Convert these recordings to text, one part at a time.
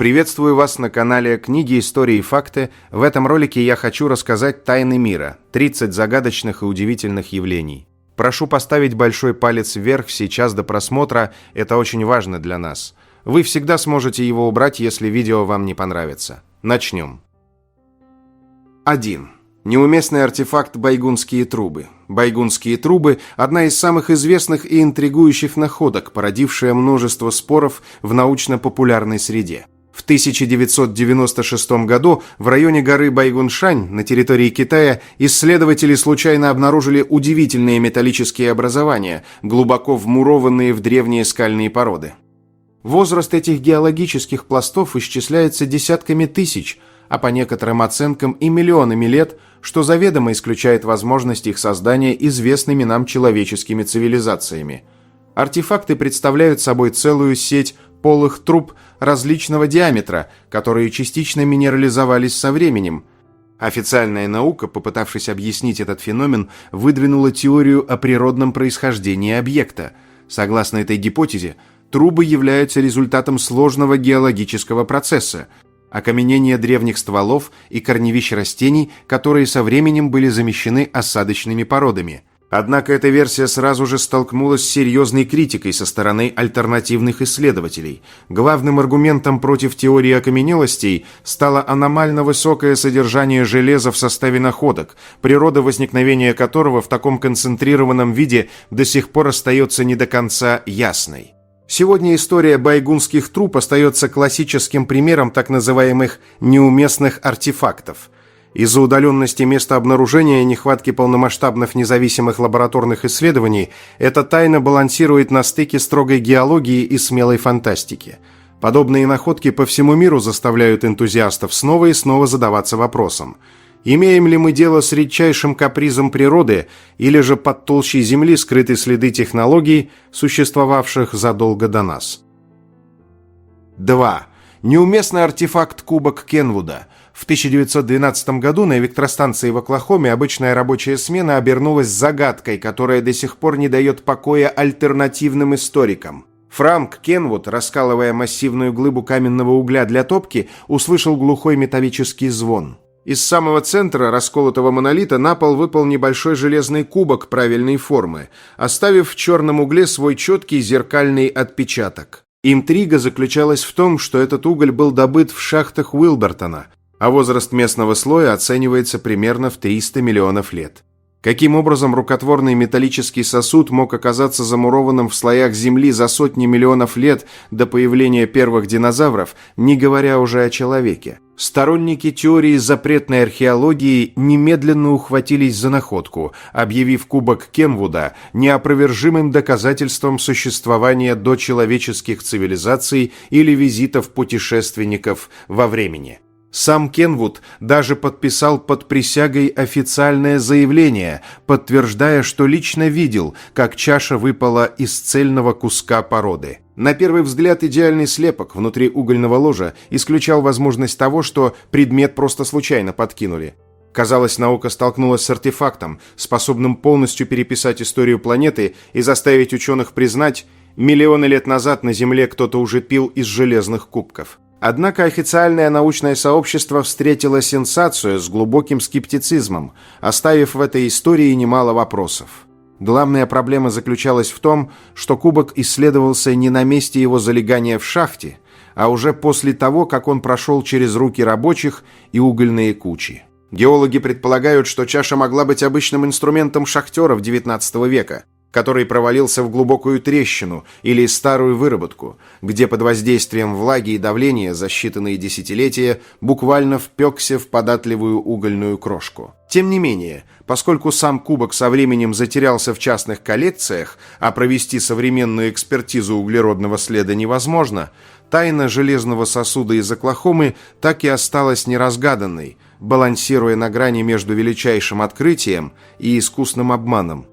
Приветствую вас на канале «Книги, истории и факты». В этом ролике я хочу рассказать тайны мира, 30 загадочных и удивительных явлений. Прошу поставить большой палец вверх сейчас до просмотра, это очень важно для нас. Вы всегда сможете его убрать, если видео вам не понравится. Начнем. 1. Неуместный артефакт «Байгунские трубы». Байгунские трубы – одна из самых известных и интригующих находок, породившая множество споров в научно-популярной среде. В 1996 году в районе горы Байгуншань на территории Китая исследователи случайно обнаружили удивительные металлические образования, глубоко вмурованные в древние скальные породы. Возраст этих геологических пластов исчисляется десятками тысяч, а по некоторым оценкам и миллионами лет, что заведомо исключает возможность их создания известными нам человеческими цивилизациями. Артефакты представляют собой целую сеть полых труб различного диаметра, которые частично минерализовались со временем. Официальная наука, попытавшись объяснить этот феномен, выдвинула теорию о природном происхождении объекта. Согласно этой гипотезе, трубы являются результатом сложного геологического процесса, окаменения древних стволов и корневищ растений, которые со временем были замещены осадочными породами. Однако эта версия сразу же столкнулась с серьезной критикой со стороны альтернативных исследователей. Главным аргументом против теории окаменелостей стало аномально высокое содержание железа в составе находок, природа возникновения которого в таком концентрированном виде до сих пор остается не до конца ясной. Сегодня история байгунских труб остается классическим примером так называемых неуместных артефактов. Из-за удаленности места обнаружения и нехватки полномасштабных независимых лабораторных исследований эта тайна балансирует на стыке строгой геологии и смелой фантастики. Подобные находки по всему миру заставляют энтузиастов снова и снова задаваться вопросом: имеем ли мы дело с редчайшим капризом природы, или же под толщей земли скрыты следы технологий, существовавших задолго до нас? 2. Неуместный артефакт кубок Кенвуда. В 1912 году на электростанции в Оклахоме обычная рабочая смена обернулась загадкой, которая до сих пор не дает покоя альтернативным историкам. Франк Кенвуд, раскалывая массивную глыбу каменного угля для топки, услышал глухой металлический звон. Из самого центра расколотого монолита на пол выпал небольшой железный кубок правильной формы, оставив в черном угле свой четкий зеркальный отпечаток. Интрига заключалась в том, что этот уголь был добыт в шахтах Уилбертона, а возраст местного слоя оценивается примерно в 300 миллионов лет. Каким образом рукотворный металлический сосуд мог оказаться замурованным в слоях земли за сотни миллионов лет до появления первых динозавров, не говоря уже о человеке? Сторонники теории запретной археологии немедленно ухватились за находку, объявив кубок Кенвуда неопровержимым доказательством существования дочеловеческих цивилизаций или визитов путешественников во времени. Сам Кенвуд даже подписал под присягой официальное заявление, подтверждая, что лично видел, как чаша выпала из цельного куска породы. На первый взгляд идеальный слепок внутри угольного ложа исключал возможность того, что предмет просто случайно подкинули. Казалось, наука столкнулась с артефактом, способным полностью переписать историю планеты и заставить ученых признать: миллионы лет назад на Земле кто-то уже пил из железных кубков. Однако официальное научное сообщество встретило сенсацию с глубоким скептицизмом, оставив в этой истории немало вопросов. Главная проблема заключалась в том, что кубок исследовался не на месте его залегания в шахте, а уже после того, как он прошел через руки рабочих и угольные кучи. Геологи предполагают, что чаша могла быть обычным инструментом шахтеров XIX века, который провалился в глубокую трещину или старую выработку, где под воздействием влаги и давления за считанные десятилетия буквально впекся в податливую угольную крошку. Тем не менее, поскольку сам кубок со временем затерялся в частных коллекциях, а провести современную экспертизу углеродного следа невозможно, тайна железного сосуда из Оклахомы так и осталась неразгаданной, балансируя на грани между величайшим открытием и искусным обманом.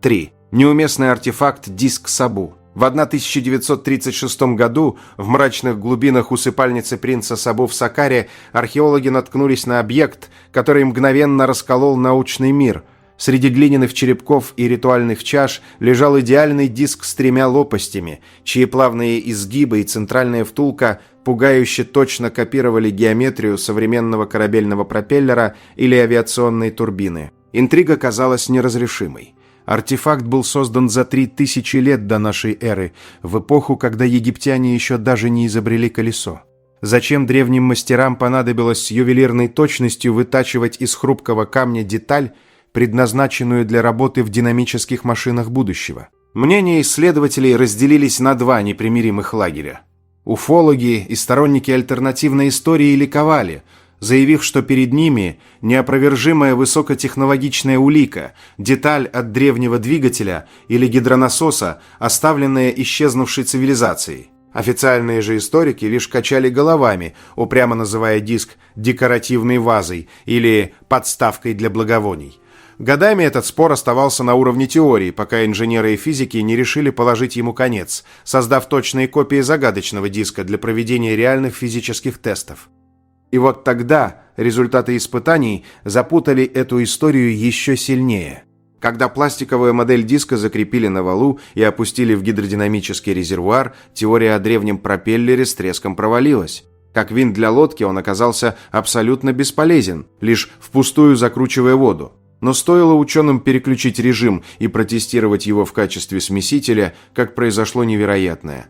3. Неуместный артефакт диск Сабу. В 1936 году в мрачных глубинах усыпальницы принца Сабу в Сакаре археологи наткнулись на объект, который мгновенно расколол научный мир. Среди глиняных черепков и ритуальных чаш лежал идеальный диск с 3 лопастями, чьи плавные изгибы и центральная втулка пугающе точно копировали геометрию современного корабельного пропеллера или авиационной турбины. Интрига казалась неразрешимой. Артефакт был создан за 3000 лет до нашей эры, в эпоху, когда египтяне еще даже не изобрели колесо. Зачем древним мастерам понадобилось с ювелирной точностью вытачивать из хрупкого камня деталь, предназначенную для работы в динамических машинах будущего? Мнения исследователей разделились на 2 непримиримых лагеря. Уфологи и сторонники альтернативной истории ликовали, заявив, что перед ними неопровержимая высокотехнологичная улика, деталь от древнего двигателя или гидронасоса, оставленная исчезнувшей цивилизацией. Официальные же историки лишь качали головами, упрямо называя диск декоративной вазой или подставкой для благовоний. Годами этот спор оставался на уровне теории, пока инженеры и физики не решили положить ему конец, создав точные копии загадочного диска для проведения реальных физических тестов. И вот тогда результаты испытаний запутали эту историю еще сильнее. Когда пластиковую модель диска закрепили на валу и опустили в гидродинамический резервуар, теория о древнем пропеллере с треском провалилась. Как винт для лодки он оказался абсолютно бесполезен, лишь впустую закручивая воду. Но стоило ученым переключить режим и протестировать его в качестве смесителя, как произошло невероятное.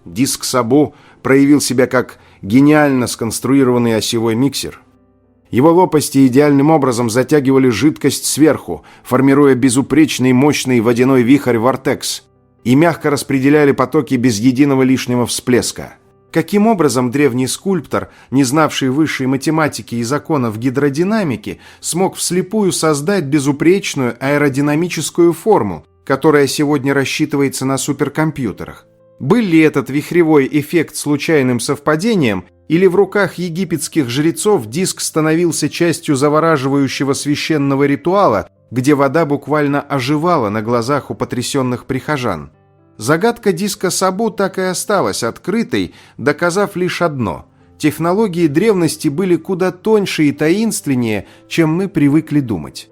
Диск Сабо проявил себя как гениально сконструированный осевой миксер. Его лопасти идеальным образом затягивали жидкость сверху, формируя безупречный мощный водяной вихрь «Вортекс», и мягко распределяли потоки без единого лишнего всплеска. Каким образом древний скульптор, не знавший высшей математики и законов гидродинамики, смог вслепую создать безупречную аэродинамическую форму, которая сегодня рассчитывается на суперкомпьютерах? Был ли этот вихревой эффект случайным совпадением, или в руках египетских жрецов диск становился частью завораживающего священного ритуала, где вода буквально оживала на глазах у потрясенных прихожан? Загадка диска Сабо так и осталась открытой, доказав лишь одно – технологии древности были куда тоньше и таинственнее, чем мы привыкли думать.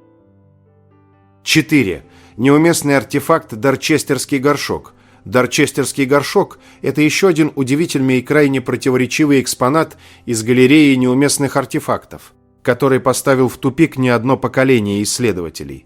4. Неуместный артефакт «Дорчестерский горшок». Дорчестерский горшок – это еще один удивительный и крайне противоречивый экспонат из галереи неуместных артефактов, который поставил в тупик не одно поколение исследователей.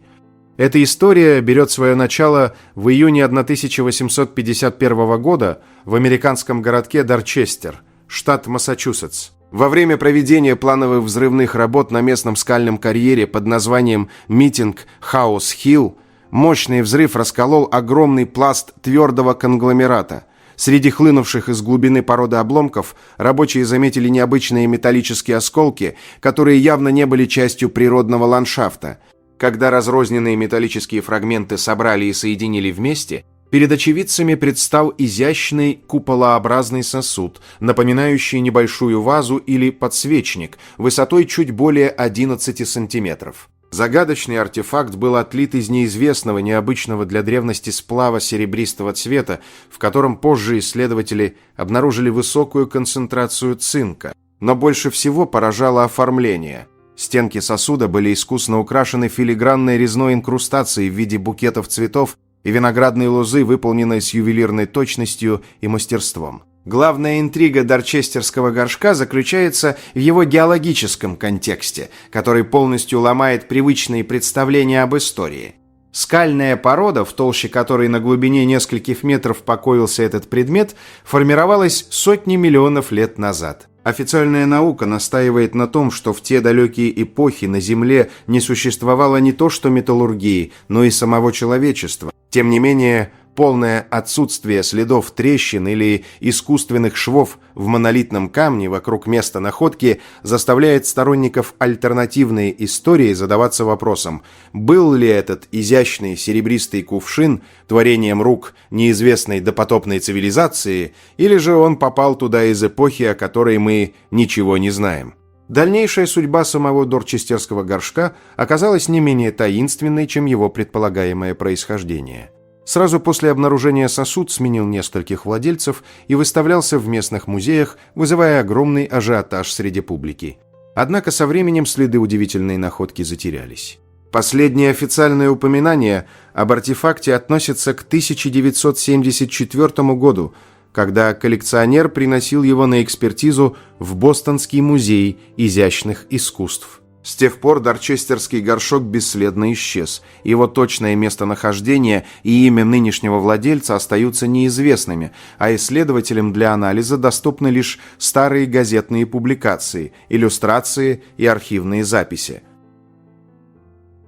Эта история берет свое начало в июне 1851 года в американском городке Дорчестер, штат Массачусетс. Во время проведения плановых взрывных работ на местном скальном карьере под названием «Митинг Хаус-Хилл» мощный взрыв расколол огромный пласт твердого конгломерата. Среди хлынувших из глубины породы обломков рабочие заметили необычные металлические осколки, которые явно не были частью природного ландшафта. Когда разрозненные металлические фрагменты собрали и соединили вместе, перед очевидцами предстал изящный куполообразный сосуд, напоминающий небольшую вазу или подсвечник, высотой чуть более 11 сантиметров. Загадочный артефакт был отлит из неизвестного, необычного для древности сплава серебристого цвета, в котором позже исследователи обнаружили высокую концентрацию цинка. Но больше всего поражало оформление. Стенки сосуда были искусно украшены филигранной резной инкрустацией в виде букетов цветов и виноградной лозы, выполненной с ювелирной точностью и мастерством. Главная интрига дорчестерского горшка заключается в его геологическом контексте, который полностью ломает привычные представления об истории. Скальная порода, в толще которой на глубине нескольких метров покоился этот предмет, формировалась сотни миллионов лет назад. Официальная наука настаивает на том, что в те далекие эпохи на Земле не существовало не то что металлургии, но и самого человечества. Тем не менее, полное отсутствие следов трещин или искусственных швов в монолитном камне вокруг места находки заставляет сторонников альтернативной истории задаваться вопросом, был ли этот изящный серебристый кувшин творением рук неизвестной допотопной цивилизации, или же он попал туда из эпохи, о которой мы ничего не знаем. Дальнейшая судьба самого дорчестерского горшка оказалась не менее таинственной, чем его предполагаемое происхождение. Сразу после обнаружения сосуд сменил нескольких владельцев и выставлялся в местных музеях, вызывая огромный ажиотаж среди публики. Однако со временем следы удивительной находки затерялись. Последнее официальное упоминание об артефакте относится к 1974 году, когда коллекционер приносил его на экспертизу в Бостонский музей изящных искусств. С тех пор дорчестерский горшок бесследно исчез. Его точное местонахождение и имя нынешнего владельца остаются неизвестными, а исследователям для анализа доступны лишь старые газетные публикации, иллюстрации и архивные записи.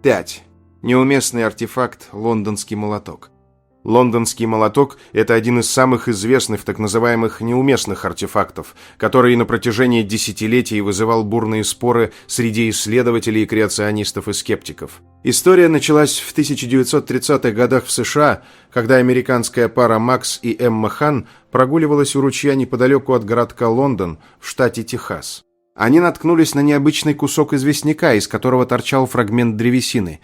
5. Неуместный артефакт «Лондонский молоток». Лондонский молоток – это один из самых известных так называемых неуместных артефактов, который на протяжении десятилетий вызывал бурные споры среди исследователей, креационистов и скептиков. История началась в 1930-х годах в США, когда американская пара Макс и Эмма Хан прогуливалась у ручья неподалеку от городка Лондон в штате Техас. Они наткнулись на необычный кусок известняка, из которого торчал фрагмент древесины.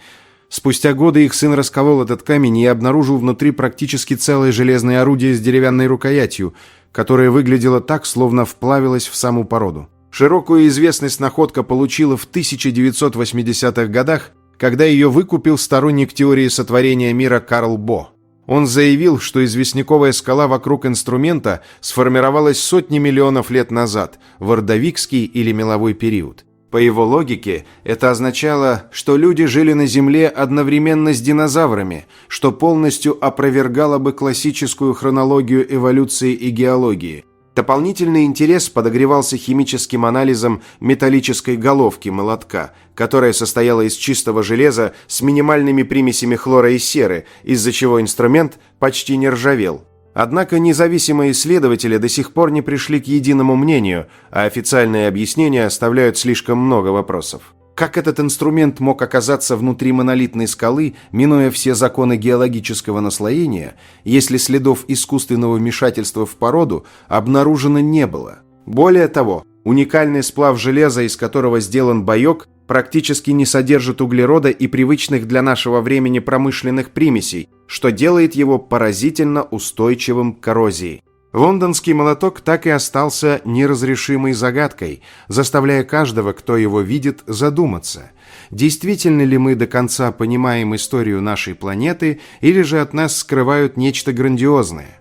Спустя годы их сын расколол этот камень и обнаружил внутри практически целое железное орудие с деревянной рукоятью, которое выглядело так, словно вплавилось в саму породу. Широкую известность находка получила в 1980-х годах, когда ее выкупил сторонник теории сотворения мира Карл Бо. Он заявил, что известняковая скала вокруг инструмента сформировалась сотни миллионов лет назад, в ордовикский или меловой период. По его логике, это означало, что люди жили на Земле одновременно с динозаврами, что полностью опровергало бы классическую хронологию эволюции и геологии. Дополнительный интерес подогревался химическим анализом металлической головки молотка, которая состояла из чистого железа с минимальными примесями хлора и серы, из-за чего инструмент почти не ржавел. Однако независимые исследователи до сих пор не пришли к единому мнению, а официальные объяснения оставляют слишком много вопросов. Как этот инструмент мог оказаться внутри монолитной скалы, минуя все законы геологического наслоения, если следов искусственного вмешательства в породу обнаружено не было? Более того, уникальный сплав железа, из которого сделан боек, практически не содержит углерода и привычных для нашего времени промышленных примесей, что делает его поразительно устойчивым к коррозии. Лондонский молоток так и остался неразрешимой загадкой, заставляя каждого, кто его видит, задуматься. Действительно ли мы до конца понимаем историю нашей планеты, или же от нас скрывают нечто грандиозное?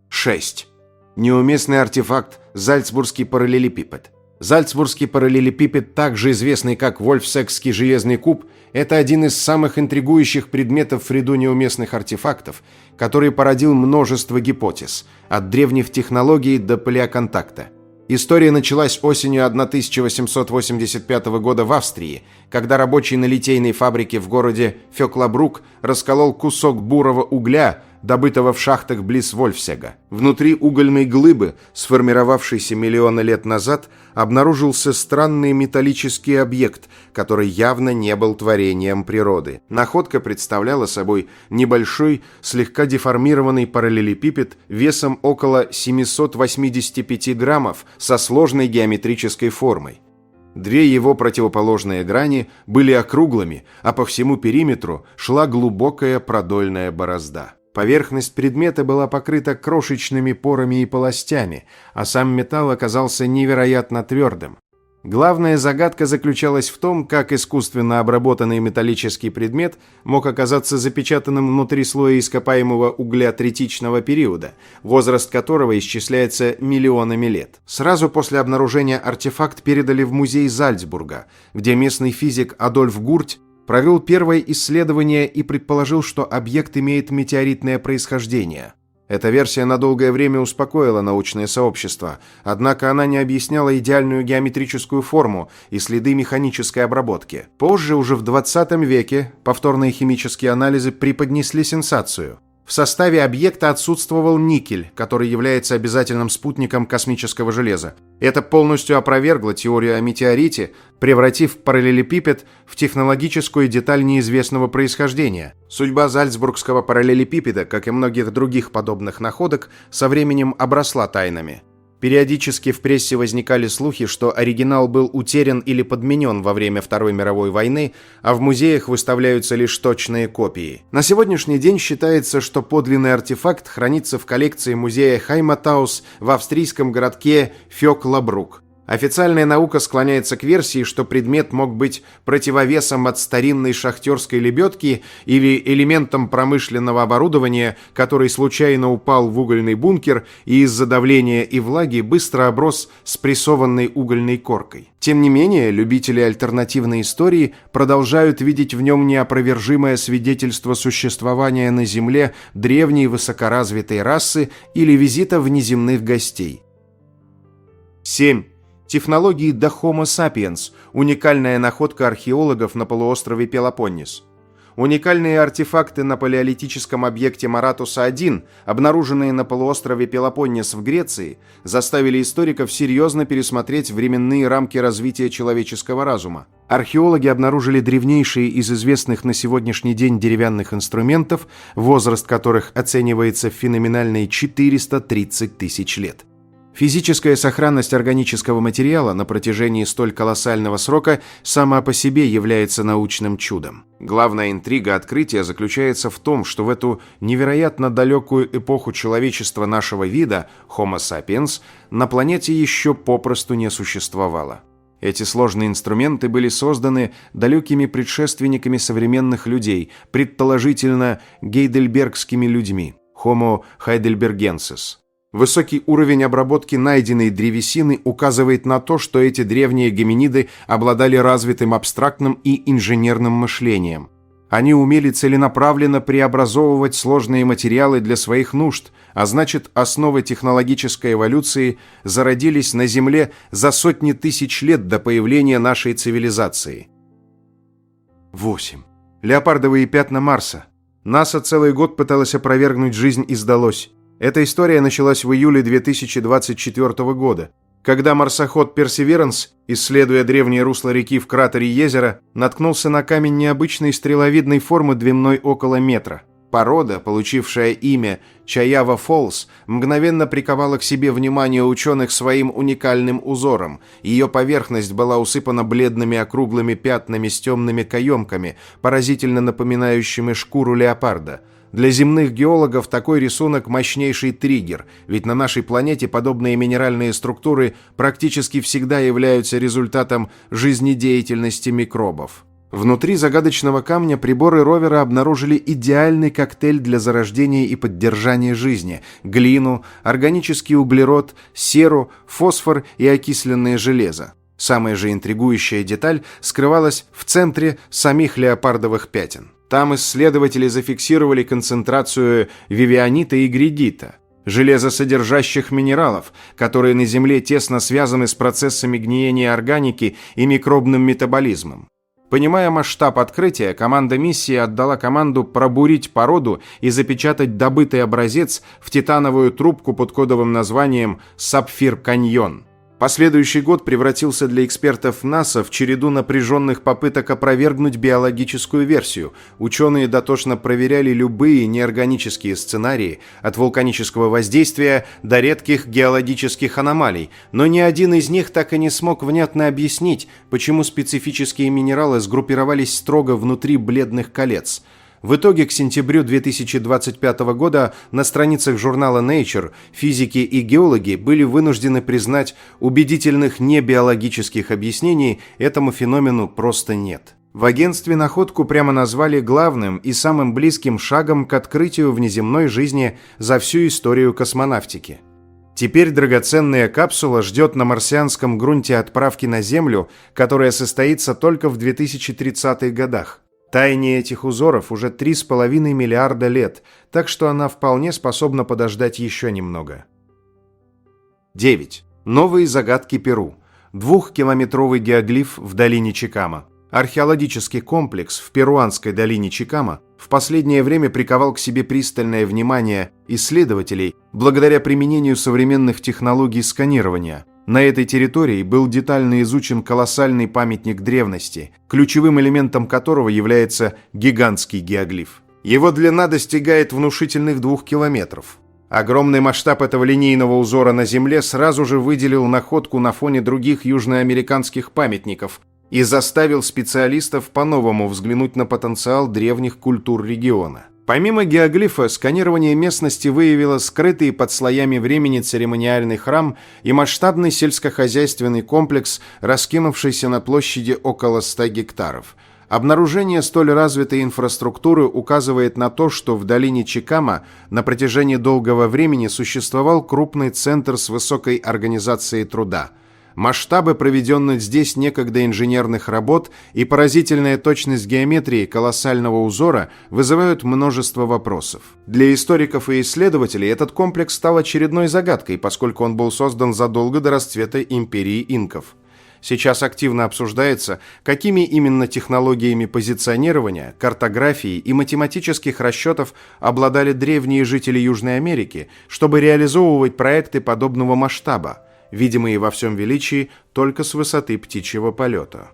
6. Неуместный артефакт «Зальцбургский параллелепипед». Зальцбургский параллелепипед, также известный как Вольфсекский железный куб, это один из самых интригующих предметов в ряду неуместных артефактов, который породил множество гипотез, от древних технологий до палеоконтакта. История началась осенью 1885 года в Австрии, когда рабочий на литейной фабрике в городе Фёклабрук расколол кусок бурого угля, добытого в шахтах близ Вольфсега. Внутри угольной глыбы, сформировавшейся миллионы лет назад, обнаружился странный металлический объект, который явно не был творением природы. Находка представляла собой небольшой, слегка деформированный параллелепипед весом около 785 граммов со сложной геометрической формой. Две его противоположные грани были округлыми, а по всему периметру шла глубокая продольная борозда. Поверхность предмета была покрыта крошечными порами и полостями, а сам металл оказался невероятно твердым. Главная загадка заключалась в том, как искусственно обработанный металлический предмет мог оказаться запечатанным внутри слоя ископаемого угля третичного периода, возраст которого исчисляется миллионами лет. Сразу после обнаружения артефакт передали в музей Зальцбурга, где местный физик Адольф Гурть провел первое исследование и предположил, что объект имеет метеоритное происхождение. Эта версия на долгое время успокоила научное сообщество, однако она не объясняла идеальную геометрическую форму и следы механической обработки. Позже, уже в 20 веке, повторные химические анализы преподнесли сенсацию. В составе объекта отсутствовал никель, который является обязательным спутником космического железа. Это полностью опровергло теорию о метеорите, превратив параллелепипед в технологическую деталь неизвестного происхождения. Судьба зальцбургского параллелепипеда, как и многих других подобных находок, со временем обросла тайнами. Периодически в прессе возникали слухи, что оригинал был утерян или подменен во время Второй мировой войны, а в музеях выставляются лишь точные копии. На сегодняшний день считается, что подлинный артефакт хранится в коллекции музея Хайматаус в австрийском городке Фёклабрук. Официальная наука склоняется к версии, что предмет мог быть противовесом от старинной шахтерской лебедки или элементом промышленного оборудования, который случайно упал в угольный бункер и из-за давления и влаги быстро оброс спрессованной угольной коркой. Тем не менее, любители альтернативной истории продолжают видеть в нем неопровержимое свидетельство существования на Земле древней высокоразвитой расы или визита внеземных гостей. 7. Технологии до Homo sapiens – уникальная находка археологов на полуострове Пелопоннес. Уникальные артефакты на палеолитическом объекте Маратуса-1, обнаруженные на полуострове Пелопоннес в Греции, заставили историков серьезно пересмотреть временные рамки развития человеческого разума. Археологи обнаружили древнейшие из известных на сегодняшний день деревянных инструментов, возраст которых оценивается в феноменальные 430 тысяч лет. Физическая сохранность органического материала на протяжении столь колоссального срока сама по себе является научным чудом. Главная интрига открытия заключается в том, что в эту невероятно далекую эпоху человечества нашего вида, Homo sapiens, на планете еще попросту не существовало. Эти сложные инструменты были созданы далекими предшественниками современных людей, предположительно гейдельбергскими людьми, Homo heidelbergensis. Высокий уровень обработки найденной древесины указывает на то, что эти древние гоминиды обладали развитым абстрактным и инженерным мышлением. Они умели целенаправленно преобразовывать сложные материалы для своих нужд, а значит, основы технологической эволюции зародились на Земле за сотни тысяч лет до появления нашей цивилизации. 8. Леопардовые пятна Марса. НАСА целый год пыталась опровергнуть жизнь и сдалось. Эта история началась в июле 2024 года, когда марсоход Perseverance, исследуя древнее русло реки в кратере Йезера, наткнулся на камень необычной стреловидной формы длиной около метра. Порода, получившая имя Чаява Фоллс, мгновенно приковала к себе внимание ученых своим уникальным узором. Ее поверхность была усыпана бледными округлыми пятнами с темными каемками, поразительно напоминающими шкуру леопарда. Для земных геологов такой рисунок – мощнейший триггер, ведь на нашей планете подобные минеральные структуры практически всегда являются результатом жизнедеятельности микробов. Внутри загадочного камня приборы ровера обнаружили идеальный коктейль для зарождения и поддержания жизни – глину, органический углерод, серу, фосфор и окисленное железо. Самая же интригующая деталь скрывалась в центре самих леопардовых пятен. Там исследователи зафиксировали концентрацию вивианита и гридита, железосодержащих минералов, которые на Земле тесно связаны с процессами гниения органики и микробным метаболизмом. Понимая масштаб открытия, команда миссии отдала команду пробурить породу и запечатать добытый образец в титановую трубку под кодовым названием «Сапфир-каньон». Последующий год превратился для экспертов НАСА в череду напряженных попыток опровергнуть биологическую версию. Ученые дотошно проверяли любые неорганические сценарии, от вулканического воздействия до редких геологических аномалий, но ни один из них так и не смог внятно объяснить, почему специфические минералы сгруппировались строго внутри бледных колец. В итоге к сентябрю 2025 года на страницах журнала Nature физики и геологи были вынуждены признать, убедительных небиологических объяснений этому феномену просто нет. В агентстве находку прямо назвали главным и самым близким шагом к открытию внеземной жизни за всю историю космонавтики. Теперь драгоценная капсула ждет на марсианском грунте отправки на Землю, которая состоится только в 2030-х годах. Тайне этих узоров уже 3,5 миллиарда лет, так что она вполне способна подождать еще немного. 9. Новые загадки Перу. 2-километровый геоглиф в долине Чикама. Археологический комплекс в перуанской долине Чикама в последнее время приковал к себе пристальное внимание исследователей благодаря применению современных технологий сканирования. На этой территории был детально изучен колоссальный памятник древности, ключевым элементом которого является гигантский геоглиф. Его длина достигает внушительных 2 километров. Огромный масштаб этого линейного узора на Земле сразу же выделил находку на фоне других южноамериканских памятников и заставил специалистов по-новому взглянуть на потенциал древних культур региона. Помимо геоглифа, сканирование местности выявило скрытый под слоями времени церемониальный храм и масштабный сельскохозяйственный комплекс, раскинувшийся на площади около 100 гектаров. Обнаружение столь развитой инфраструктуры указывает на то, что в долине Чикама на протяжении долгого времени существовал крупный центр с высокой организацией труда. Масштабы проведенных здесь некогда инженерных работ и поразительная точность геометрии колоссального узора вызывают множество вопросов. Для историков и исследователей этот комплекс стал очередной загадкой, поскольку он был создан задолго до расцвета империи инков. Сейчас активно обсуждается, какими именно технологиями позиционирования, картографии и математических расчетов обладали древние жители Южной Америки, чтобы реализовывать проекты подобного масштаба, видимые во всем величии только с высоты птичьего полета.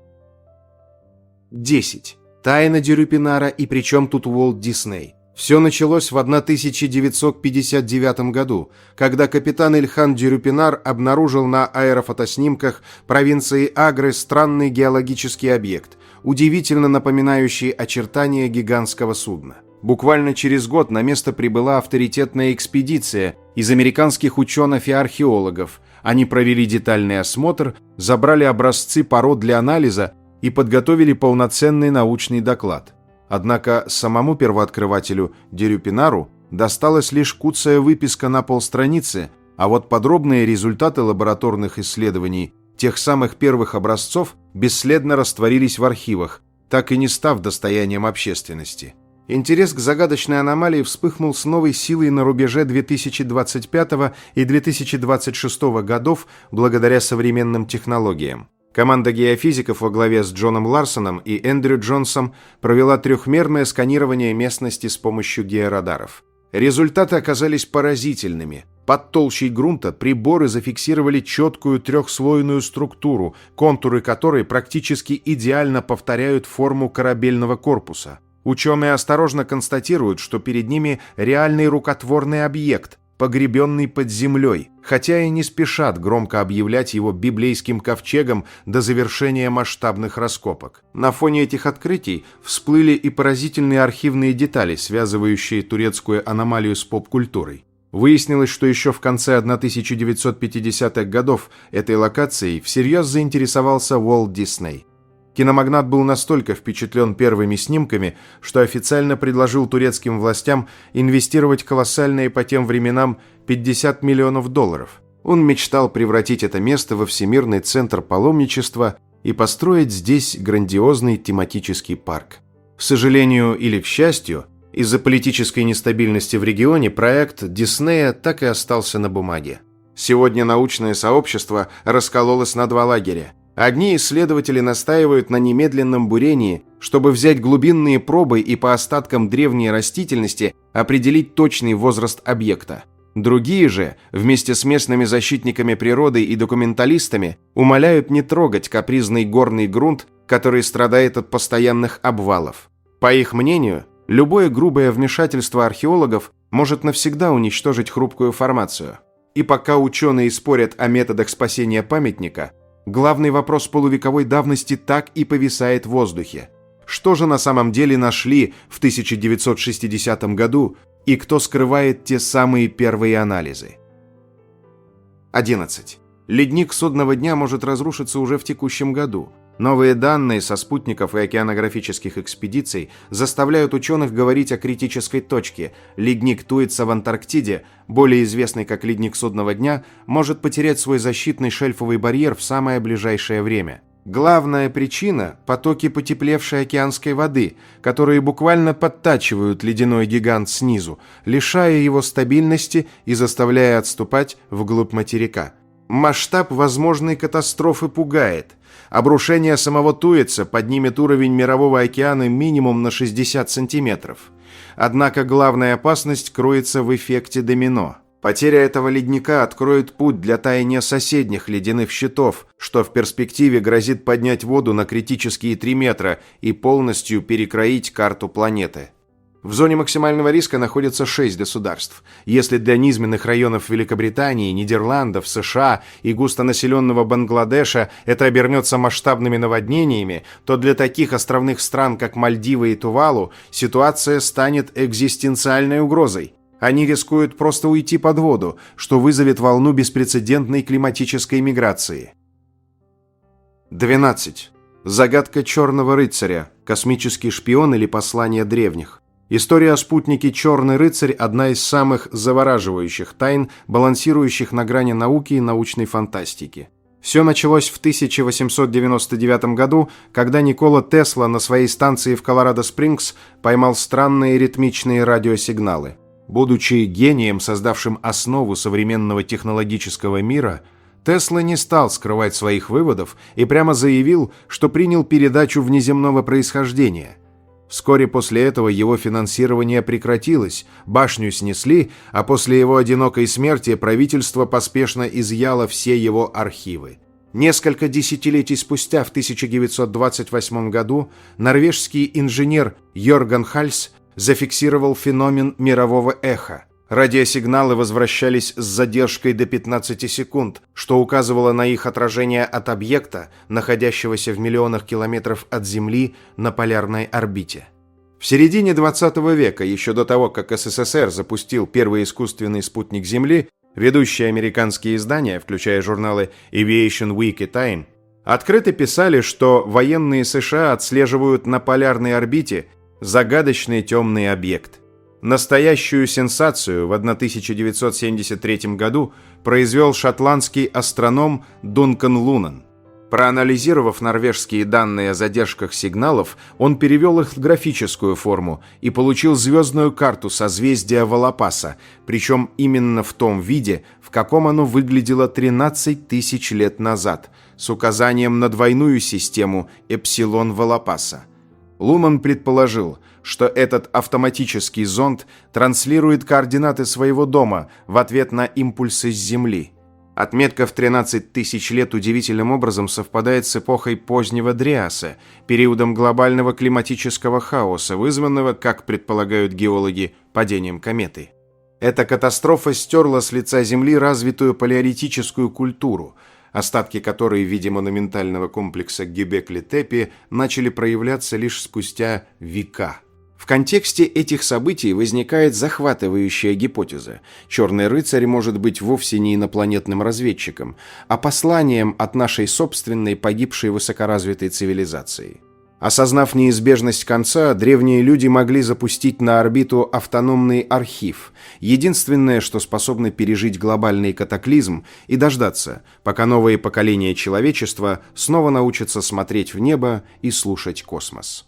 10. Тайна Дюрюпинара и при чем тут Уолт Дисней? Все началось в 1959 году, когда капитан Ильхан Дюрюпинар обнаружил на аэрофотоснимках провинции Агры странный геологический объект, удивительно напоминающий очертания гигантского судна. Буквально через год на место прибыла авторитетная экспедиция из американских ученых и археологов. Они провели детальный осмотр, забрали образцы пород для анализа и подготовили полноценный научный доклад. Однако самому первооткрывателю Дюрюпинару досталась лишь куцая выписка на полстраницы, а вот подробные результаты лабораторных исследований тех самых первых образцов бесследно растворились в архивах, так и не став достоянием общественности. Интерес к загадочной аномалии вспыхнул с новой силой на рубеже 2025 и 2026 годов благодаря современным технологиям. Команда геофизиков во главе с Джоном Ларсоном и Эндрю Джонсом провела трехмерное сканирование местности с помощью георадаров. Результаты оказались поразительными. Под толщей грунта приборы зафиксировали четкую трехслойную структуру, контуры которой практически идеально повторяют форму корабельного корпуса. Ученые осторожно констатируют, что перед ними реальный рукотворный объект, погребенный под землей, хотя и не спешат громко объявлять его библейским ковчегом до завершения масштабных раскопок. На фоне этих открытий всплыли и поразительные архивные детали, связывающие турецкую аномалию с поп-культурой. Выяснилось, что еще в конце 1950-х годов этой локацией всерьез заинтересовался Уолт Дисней. Киномагнат был настолько впечатлен первыми снимками, что официально предложил турецким властям инвестировать колоссальные по тем временам $50 миллионов. Он мечтал превратить это место во всемирный центр паломничества и построить здесь грандиозный тематический парк. К сожалению или к счастью, из-за политической нестабильности в регионе проект Диснея так и остался на бумаге. Сегодня научное сообщество раскололось на два лагеря. Одни исследователи настаивают на немедленном бурении, чтобы взять глубинные пробы и по остаткам древней растительности определить точный возраст объекта. Другие же, вместе с местными защитниками природы и документалистами, умоляют не трогать капризный горный грунт, который страдает от постоянных обвалов. По их мнению, любое грубое вмешательство археологов может навсегда уничтожить хрупкую формацию. И пока ученые спорят о методах спасения памятника, главный вопрос полувековой давности так и повисает в воздухе. Что же на самом деле нашли в 1960 году и кто скрывает те самые первые анализы? 11. Ледник судного дня может разрушиться уже в текущем году. Новые данные со спутников и океанографических экспедиций заставляют ученых говорить о критической точке. Ледник Туитса в Антарктиде, более известный как ледник судного дня, может потерять свой защитный шельфовый барьер в самое ближайшее время. Главная причина – потоки потеплевшей океанской воды, которые буквально подтачивают ледяной гигант снизу, лишая его стабильности и заставляя отступать вглубь материка. Масштаб возможной катастрофы пугает. Обрушение самого Туитса поднимет уровень мирового океана минимум на 60 сантиметров. Однако главная опасность кроется в эффекте домино. Потеря этого ледника откроет путь для таяния соседних ледяных щитов, что в перспективе грозит поднять воду на критические 3 метра и полностью перекроить карту планеты. В зоне максимального риска находятся 6 государств. Если для низменных районов Великобритании, Нидерландов, США и густонаселенного Бангладеша это обернется масштабными наводнениями, то для таких островных стран, как Мальдивы и Тувалу, ситуация станет экзистенциальной угрозой. Они рискуют просто уйти под воду, что вызовет волну беспрецедентной климатической миграции. 12. Загадка Черного рыцаря. Космический шпион или послание древних. История о спутнике «Черный рыцарь» – одна из самых завораживающих тайн, балансирующих на грани науки и научной фантастики. Все началось в 1899 году, когда Никола Тесла на своей станции в Колорадо-Спрингс поймал странные ритмичные радиосигналы. Будучи гением, создавшим основу современного технологического мира, Тесла не стал скрывать своих выводов и прямо заявил, что принял передачу внеземного происхождения. Вскоре после этого его финансирование прекратилось, башню снесли, а после его одинокой смерти правительство поспешно изъяло все его архивы. Несколько десятилетий спустя, в 1928 году, норвежский инженер Йорган Хальс зафиксировал феномен мирового эха. Радиосигналы возвращались с задержкой до 15 секунд, что указывало на их отражение от объекта, находящегося в миллионах километров от Земли на полярной орбите. В середине 20 века, еще до того, как СССР запустил первый искусственный спутник Земли, ведущие американские издания, включая журналы Aviation Week и Time, открыто писали, что военные США отслеживают на полярной орбите загадочный темный объект. Настоящую сенсацию в 1973 году произвел шотландский астроном Дункан Лунан. Проанализировав норвежские данные о задержках сигналов, он перевел их в графическую форму и получил звездную карту созвездия Волопаса, причем именно в том виде, в каком оно выглядело 13 тысяч лет назад, с указанием на двойную систему Эпсилон Волопаса. Луман предположил, что этот автоматический зонд транслирует координаты своего дома в ответ на импульсы с Земли. Отметка в 13 тысяч лет удивительным образом совпадает с эпохой позднего Дриаса, периодом глобального климатического хаоса, вызванного, как предполагают геологи, падением кометы. Эта катастрофа стерла с лица Земли развитую палеолитическую культуру, остатки которой в виде монументального комплекса Гёбекли-Тепи начали проявляться лишь спустя века. В контексте этих событий возникает захватывающая гипотеза. Черный рыцарь может быть вовсе не инопланетным разведчиком, а посланием от нашей собственной погибшей высокоразвитой цивилизации. Осознав неизбежность конца, древние люди могли запустить на орбиту автономный архив, единственное, что способно пережить глобальный катаклизм и дождаться, пока новые поколения человечества снова научатся смотреть в небо и слушать космос.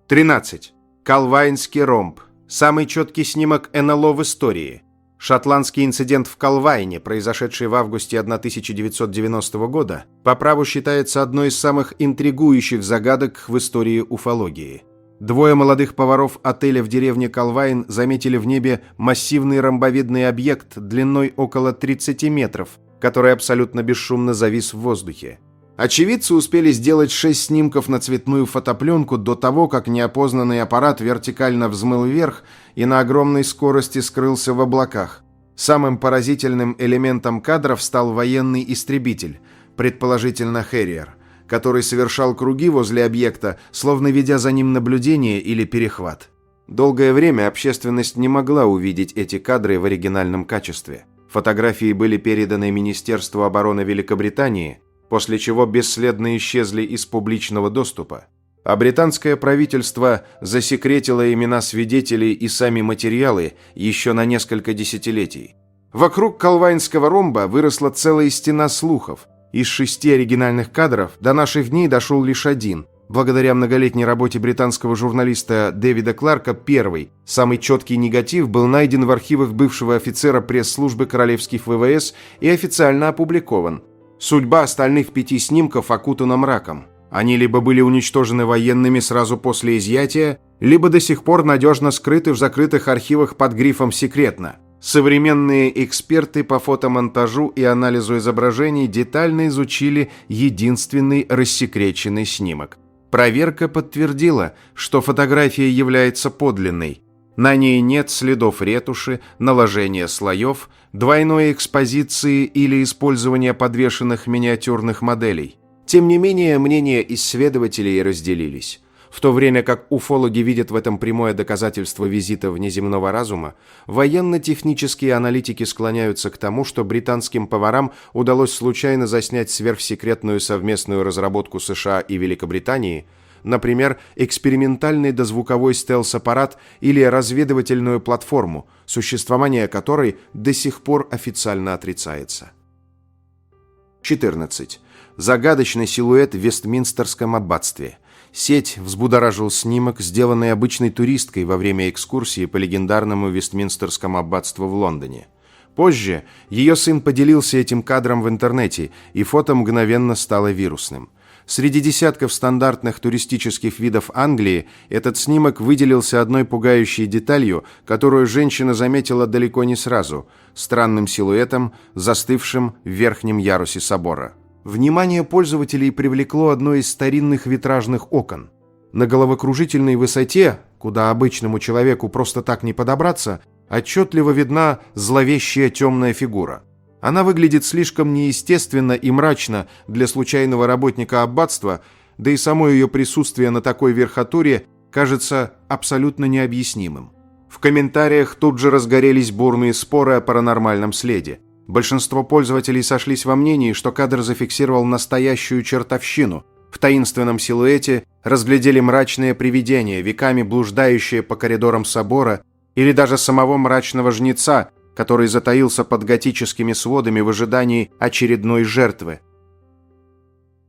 13. Калвайнский ромб. Самый четкий снимок НЛО в истории. Шотландский инцидент в Калвайне, произошедший в августе 1990 года, по праву считается одной из самых интригующих загадок в истории уфологии. Двое молодых поваров отеля в деревне Калвайн заметили в небе массивный ромбовидный объект длиной около 30 метров, который абсолютно бесшумно завис в воздухе. Очевидцы успели сделать 6 снимков на цветную фотопленку до того, как неопознанный аппарат вертикально взмыл вверх и на огромной скорости скрылся в облаках. Самым поразительным элементом кадров стал военный истребитель, предположительно Harrier, который совершал круги возле объекта, словно ведя за ним наблюдение или перехват. Долгое время общественность не могла увидеть эти кадры в оригинальном качестве. Фотографии были переданы Министерству обороны Великобритании, после чего бесследно исчезли из публичного доступа, а британское правительство засекретило имена свидетелей и сами материалы еще на несколько десятилетий. Вокруг Калвайнского ромба выросла целая стена слухов. Из 6 оригинальных кадров до наших дней дошел лишь один. Благодаря многолетней работе британского журналиста Дэвида Кларка первый, самый четкий негатив был найден в архивах бывшего офицера пресс-службы королевских ВВС и официально опубликован. Судьба остальных 5 снимков окутана мраком. Они либо были уничтожены военными сразу после изъятия, либо до сих пор надежно скрыты в закрытых архивах под грифом «Секретно». Современные эксперты по фотомонтажу и анализу изображений детально изучили единственный рассекреченный снимок. Проверка подтвердила, что фотография является подлинной. На ней нет следов ретуши, наложения слоев, двойной экспозиции или использования подвешенных миниатюрных моделей. Тем не менее, мнения исследователей разделились. В то время как уфологи видят в этом прямое доказательство визита внеземного разума, военно-технические аналитики склоняются к тому, что британским поварам удалось случайно заснять сверхсекретную совместную разработку США и Великобритании, например, экспериментальный дозвуковой стелс-аппарат или разведывательную платформу, существование которой до сих пор официально отрицается. 14. Загадочный силуэт в Вестминстерском аббатстве. Сеть взбудоражил снимок, сделанный обычной туристкой во время экскурсии по легендарному Вестминстерскому аббатству в Лондоне. Позже ее сын поделился этим кадром в интернете, и фото мгновенно стало вирусным. Среди десятков стандартных туристических видов Англии этот снимок выделился одной пугающей деталью, которую женщина заметила далеко не сразу – странным силуэтом, застывшим в верхнем ярусе собора. Внимание пользователей привлекло одно из старинных витражных окон. На головокружительной высоте, куда обычному человеку просто так не подобраться, отчетливо видна зловещая темная фигура. Она выглядит слишком неестественно и мрачно для случайного работника аббатства, да и само ее присутствие на такой верхотуре кажется абсолютно необъяснимым. В комментариях тут же разгорелись бурные споры о паранормальном следе. Большинство пользователей сошлись во мнении, что кадр зафиксировал настоящую чертовщину. В таинственном силуэте разглядели мрачное привидение, веками блуждающее по коридорам собора, или даже самого мрачного жнеца, который затаился под готическими сводами в ожидании очередной жертвы.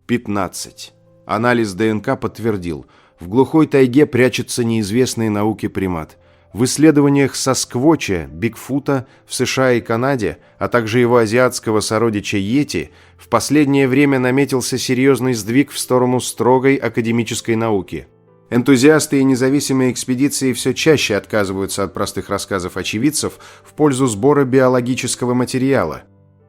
15. Анализ ДНК подтвердил, в глухой тайге прячется неизвестный науке примат. В исследованиях Сасквотча, Бигфута в США и Канаде, а также его азиатского сородича Йети, в последнее время наметился серьезный сдвиг в сторону строгой академической науки. Энтузиасты и независимые экспедиции все чаще отказываются от простых рассказов очевидцев в пользу сбора биологического материала.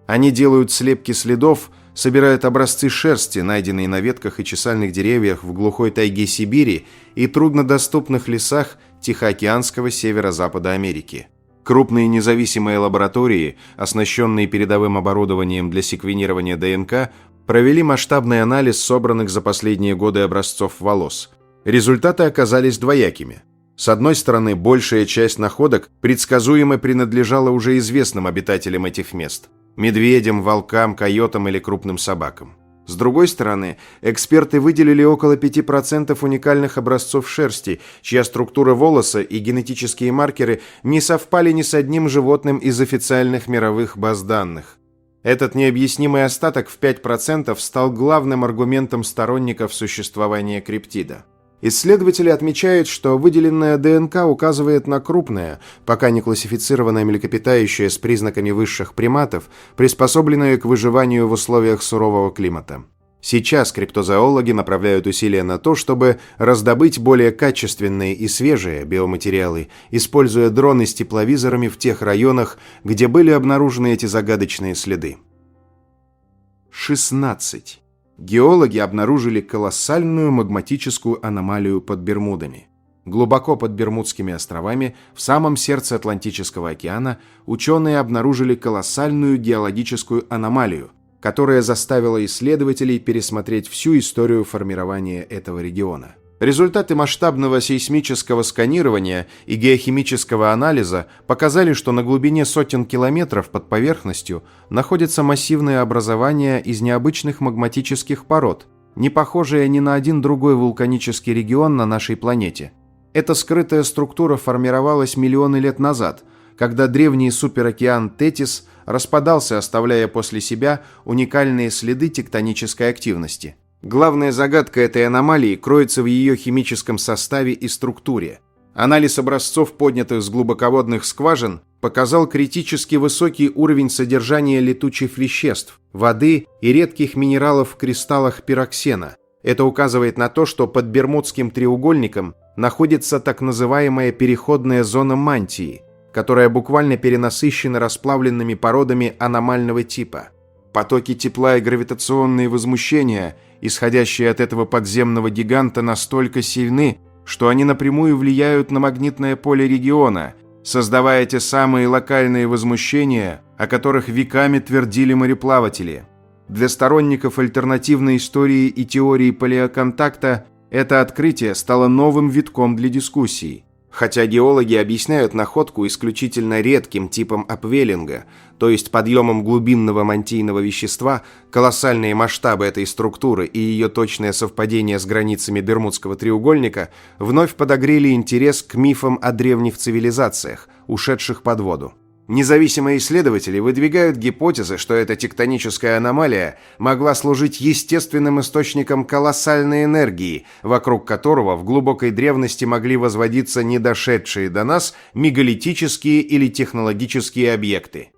Они делают слепки следов, собирают образцы шерсти, найденные на ветках и чесальных деревьях в глухой тайге Сибири и труднодоступных лесах Тихоокеанского северо-запада Америки. Крупные независимые лаборатории, оснащенные передовым оборудованием для секвенирования ДНК, провели масштабный анализ собранных за последние годы образцов волос. Результаты оказались двоякими. С одной стороны, большая часть находок предсказуемо принадлежала уже известным обитателям этих мест – медведям, волкам, койотам или крупным собакам. С другой стороны, эксперты выделили около 5% уникальных образцов шерсти, чья структура волоса и генетические маркеры не совпали ни с одним животным из официальных мировых баз данных. Этот необъяснимый остаток в 5% стал главным аргументом сторонников существования криптида. Исследователи отмечают, что выделенная ДНК указывает на крупное, пока не классифицированное млекопитающее с признаками высших приматов, приспособленное к выживанию в условиях сурового климата. Сейчас криптозоологи направляют усилия на то, чтобы раздобыть более качественные и свежие биоматериалы, используя дроны с тепловизорами в тех районах, где были обнаружены эти загадочные следы. 16. Геологи обнаружили колоссальную магматическую аномалию под Бермудами. Глубоко под Бермудскими островами, в самом сердце Атлантического океана, ученые обнаружили колоссальную геологическую аномалию, которая заставила исследователей пересмотреть всю историю формирования этого региона. Результаты масштабного сейсмического сканирования и геохимического анализа показали, что на глубине сотен километров под поверхностью находятся массивные образования из необычных магматических пород, не похожие ни на один другой вулканический регион на нашей планете. Эта скрытая структура формировалась миллионы лет назад, когда древний суперокеан Тетис распадался, оставляя после себя уникальные следы тектонической активности. Главная загадка этой аномалии кроется в ее химическом составе и структуре. Анализ образцов, поднятых с глубоководных скважин, показал критически высокий уровень содержания летучих веществ, воды и редких минералов в кристаллах пироксена. Это указывает на то, что под Бермудским треугольником находится так называемая переходная зона мантии, которая буквально перенасыщена расплавленными породами аномального типа. Потоки тепла и гравитационные возмущения, исходящие от этого подземного гиганта, настолько сильны, что они напрямую влияют на магнитное поле региона, создавая те самые локальные возмущения, о которых веками твердили мореплаватели. Для сторонников альтернативной истории и теории палеоконтакта это открытие стало новым витком для дискуссий. Хотя геологи объясняют находку исключительно редким типом апвеллинга, то есть подъемом глубинного мантийного вещества, колоссальные масштабы этой структуры и ее точное совпадение с границами Бермудского треугольника вновь подогрели интерес к мифам о древних цивилизациях, ушедших под воду. Независимые исследователи выдвигают гипотезы, что эта тектоническая аномалия могла служить естественным источником колоссальной энергии, вокруг которого в глубокой древности могли возводиться недошедшие до нас мегалитические или технологические объекты.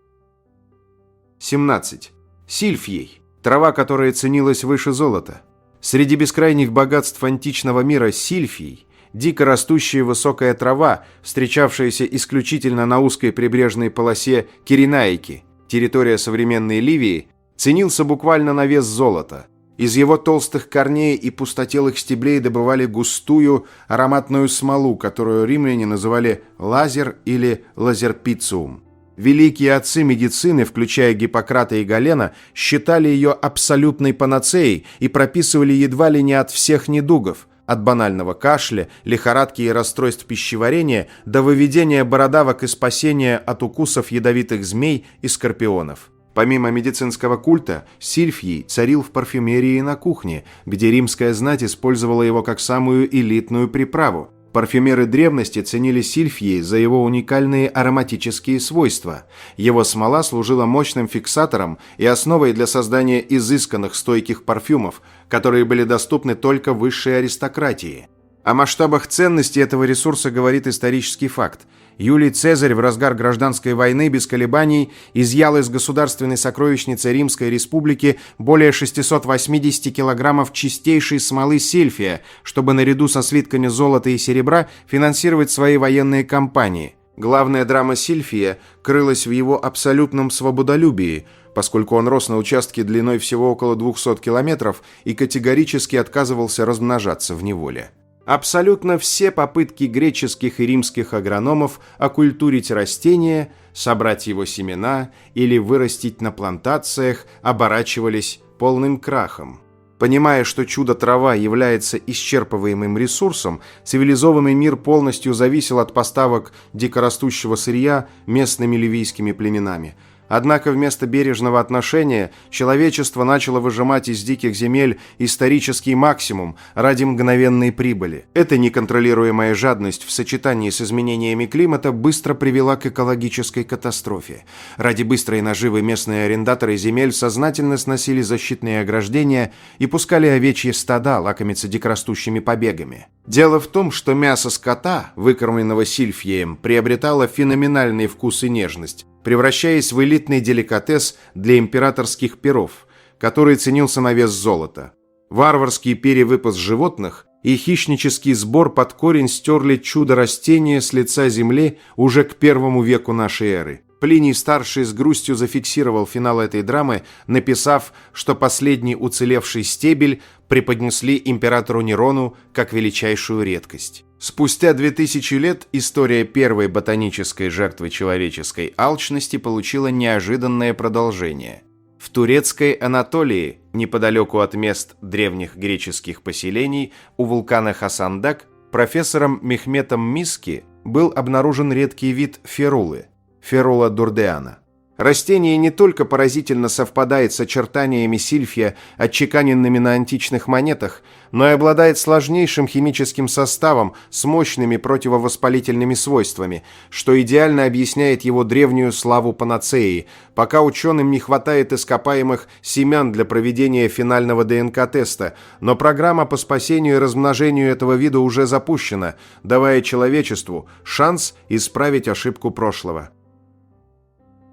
17. Сильфий. Трава, которая ценилась выше золота. Среди бескрайних богатств античного мира сильфий, дико растущая высокая трава, встречавшаяся исключительно на узкой прибрежной полосе Киренаики, территория современной Ливии, ценился буквально на вес золота. Из его толстых корней и пустотелых стеблей добывали густую ароматную смолу, которую римляне называли лазер или лазерпициум. Великие отцы медицины, включая Гиппократа и Галена, считали ее абсолютной панацеей и прописывали едва ли не от всех недугов, от банального кашля, лихорадки и расстройств пищеварения до выведения бородавок и спасения от укусов ядовитых змей и скорпионов. Помимо медицинского культа, сильфий царил в парфюмерии и на кухне, где римская знать использовала его как самую элитную приправу. Парфюмеры древности ценили сильфий за его уникальные ароматические свойства. Его смола служила мощным фиксатором и основой для создания изысканных стойких парфюмов, которые были доступны только высшей аристократии. О масштабах ценности этого ресурса говорит исторический факт. Юлий Цезарь в разгар гражданской войны без колебаний изъял из государственной сокровищницы Римской Республики более 680 килограммов чистейшей смолы сильфия, чтобы наряду со слитками золота и серебра финансировать свои военные кампании. Главная драма сильфия крылась в его абсолютном свободолюбии, поскольку он рос на участке длиной всего около 200 километров и категорически отказывался размножаться в неволе. Абсолютно все попытки греческих и римских агрономов окультурить растение, собрать его семена или вырастить на плантациях оборачивались полным крахом. Понимая, что чудо-трава является исчерпываемым ресурсом, цивилизованный мир полностью зависел от поставок дикорастущего сырья местными ливийскими племенами. Однако вместо бережного отношения человечество начало выжимать из диких земель исторический максимум ради мгновенной прибыли. Эта неконтролируемая жадность в сочетании с изменениями климата быстро привела к экологической катастрофе. Ради быстрой наживы местные арендаторы земель сознательно сносили защитные ограждения и пускали овечьи стада лакомиться дикорастущими побегами. Дело в том, что мясо скота, выкормленного сильфием, приобретало феноменальный вкус и нежность, превращаясь в элитный деликатес для императорских перов, который ценился на вес золота. Варварский перевыпас животных и хищнический сбор под корень стерли чудо растения с лица земли уже к I веку нашей эры. Плиний-старший с грустью зафиксировал финал этой драмы, написав, что последний уцелевший стебель преподнесли императору Нерону как величайшую редкость. Спустя 2000 лет история первой ботанической жертвы человеческой алчности получила неожиданное продолжение. В турецкой Анатолии, неподалеку от мест древних греческих поселений, у вулкана Хасандак, профессором Мехметом Миски был обнаружен редкий вид ферулы – Ферула дурдеана. Растение не только поразительно совпадает с очертаниями сильфия, отчеканенными на античных монетах, но и обладает сложнейшим химическим составом с мощными противовоспалительными свойствами, что идеально объясняет его древнюю славу панацеи, пока ученым не хватает ископаемых семян для проведения финального ДНК-теста, но программа по спасению и размножению этого вида уже запущена, давая человечеству шанс исправить ошибку прошлого.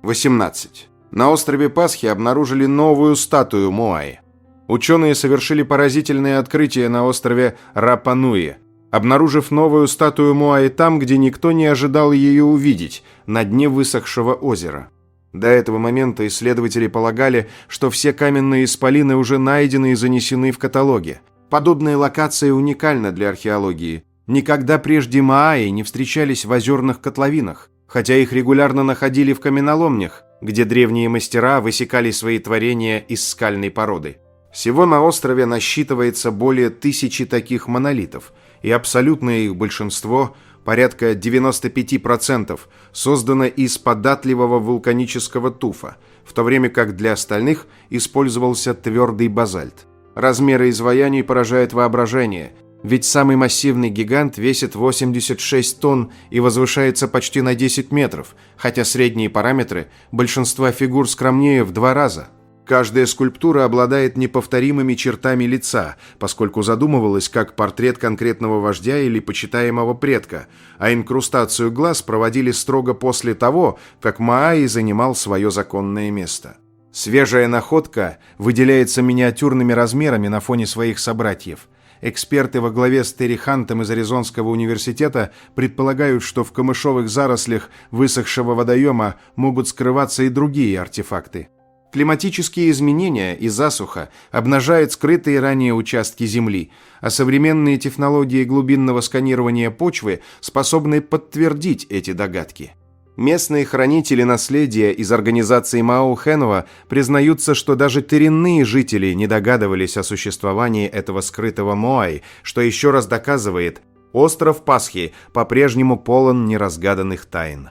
18. На острове Пасхи обнаружили новую статую Моаи. Ученые совершили поразительное открытие на острове Рапа-Нуи, обнаружив новую статую Моаи там, где никто не ожидал ее увидеть, на дне высохшего озера. До этого момента исследователи полагали, что все каменные исполины уже найдены и занесены в каталоги. Подобная локация уникальна для археологии. Никогда прежде маайи не встречались в озерных котловинах, хотя их регулярно находили в каменоломнях, где древние мастера высекали свои творения из скальной породы. Всего на острове насчитывается более 1000 таких монолитов, и абсолютное их большинство, порядка 95%, создано из податливого вулканического туфа, в то время как для остальных использовался твердый базальт. Размеры изваяний поражают воображение, ведь самый массивный гигант весит 86 тонн и возвышается почти на 10 метров, хотя средние параметры большинства фигур скромнее в 2 раза. Каждая скульптура обладает неповторимыми чертами лица, поскольку задумывалась как портрет конкретного вождя или почитаемого предка, а инкрустацию глаз проводили строго после того, как маайи занимал свое законное место. Свежая находка выделяется миниатюрными размерами на фоне своих собратьев. Эксперты во главе с Терри Хантом из Аризонского университета предполагают, что в камышовых зарослях высохшего водоема могут скрываться и другие артефакты. Климатические изменения и засуха обнажают скрытые ранее участки Земли, а современные технологии глубинного сканирования почвы способны подтвердить эти догадки. Местные хранители наследия из организации Мао-Хэнова признаются, что даже коренные жители не догадывались о существовании этого скрытого Моай, что еще раз доказывает, остров Пасхи по-прежнему полон неразгаданных тайн.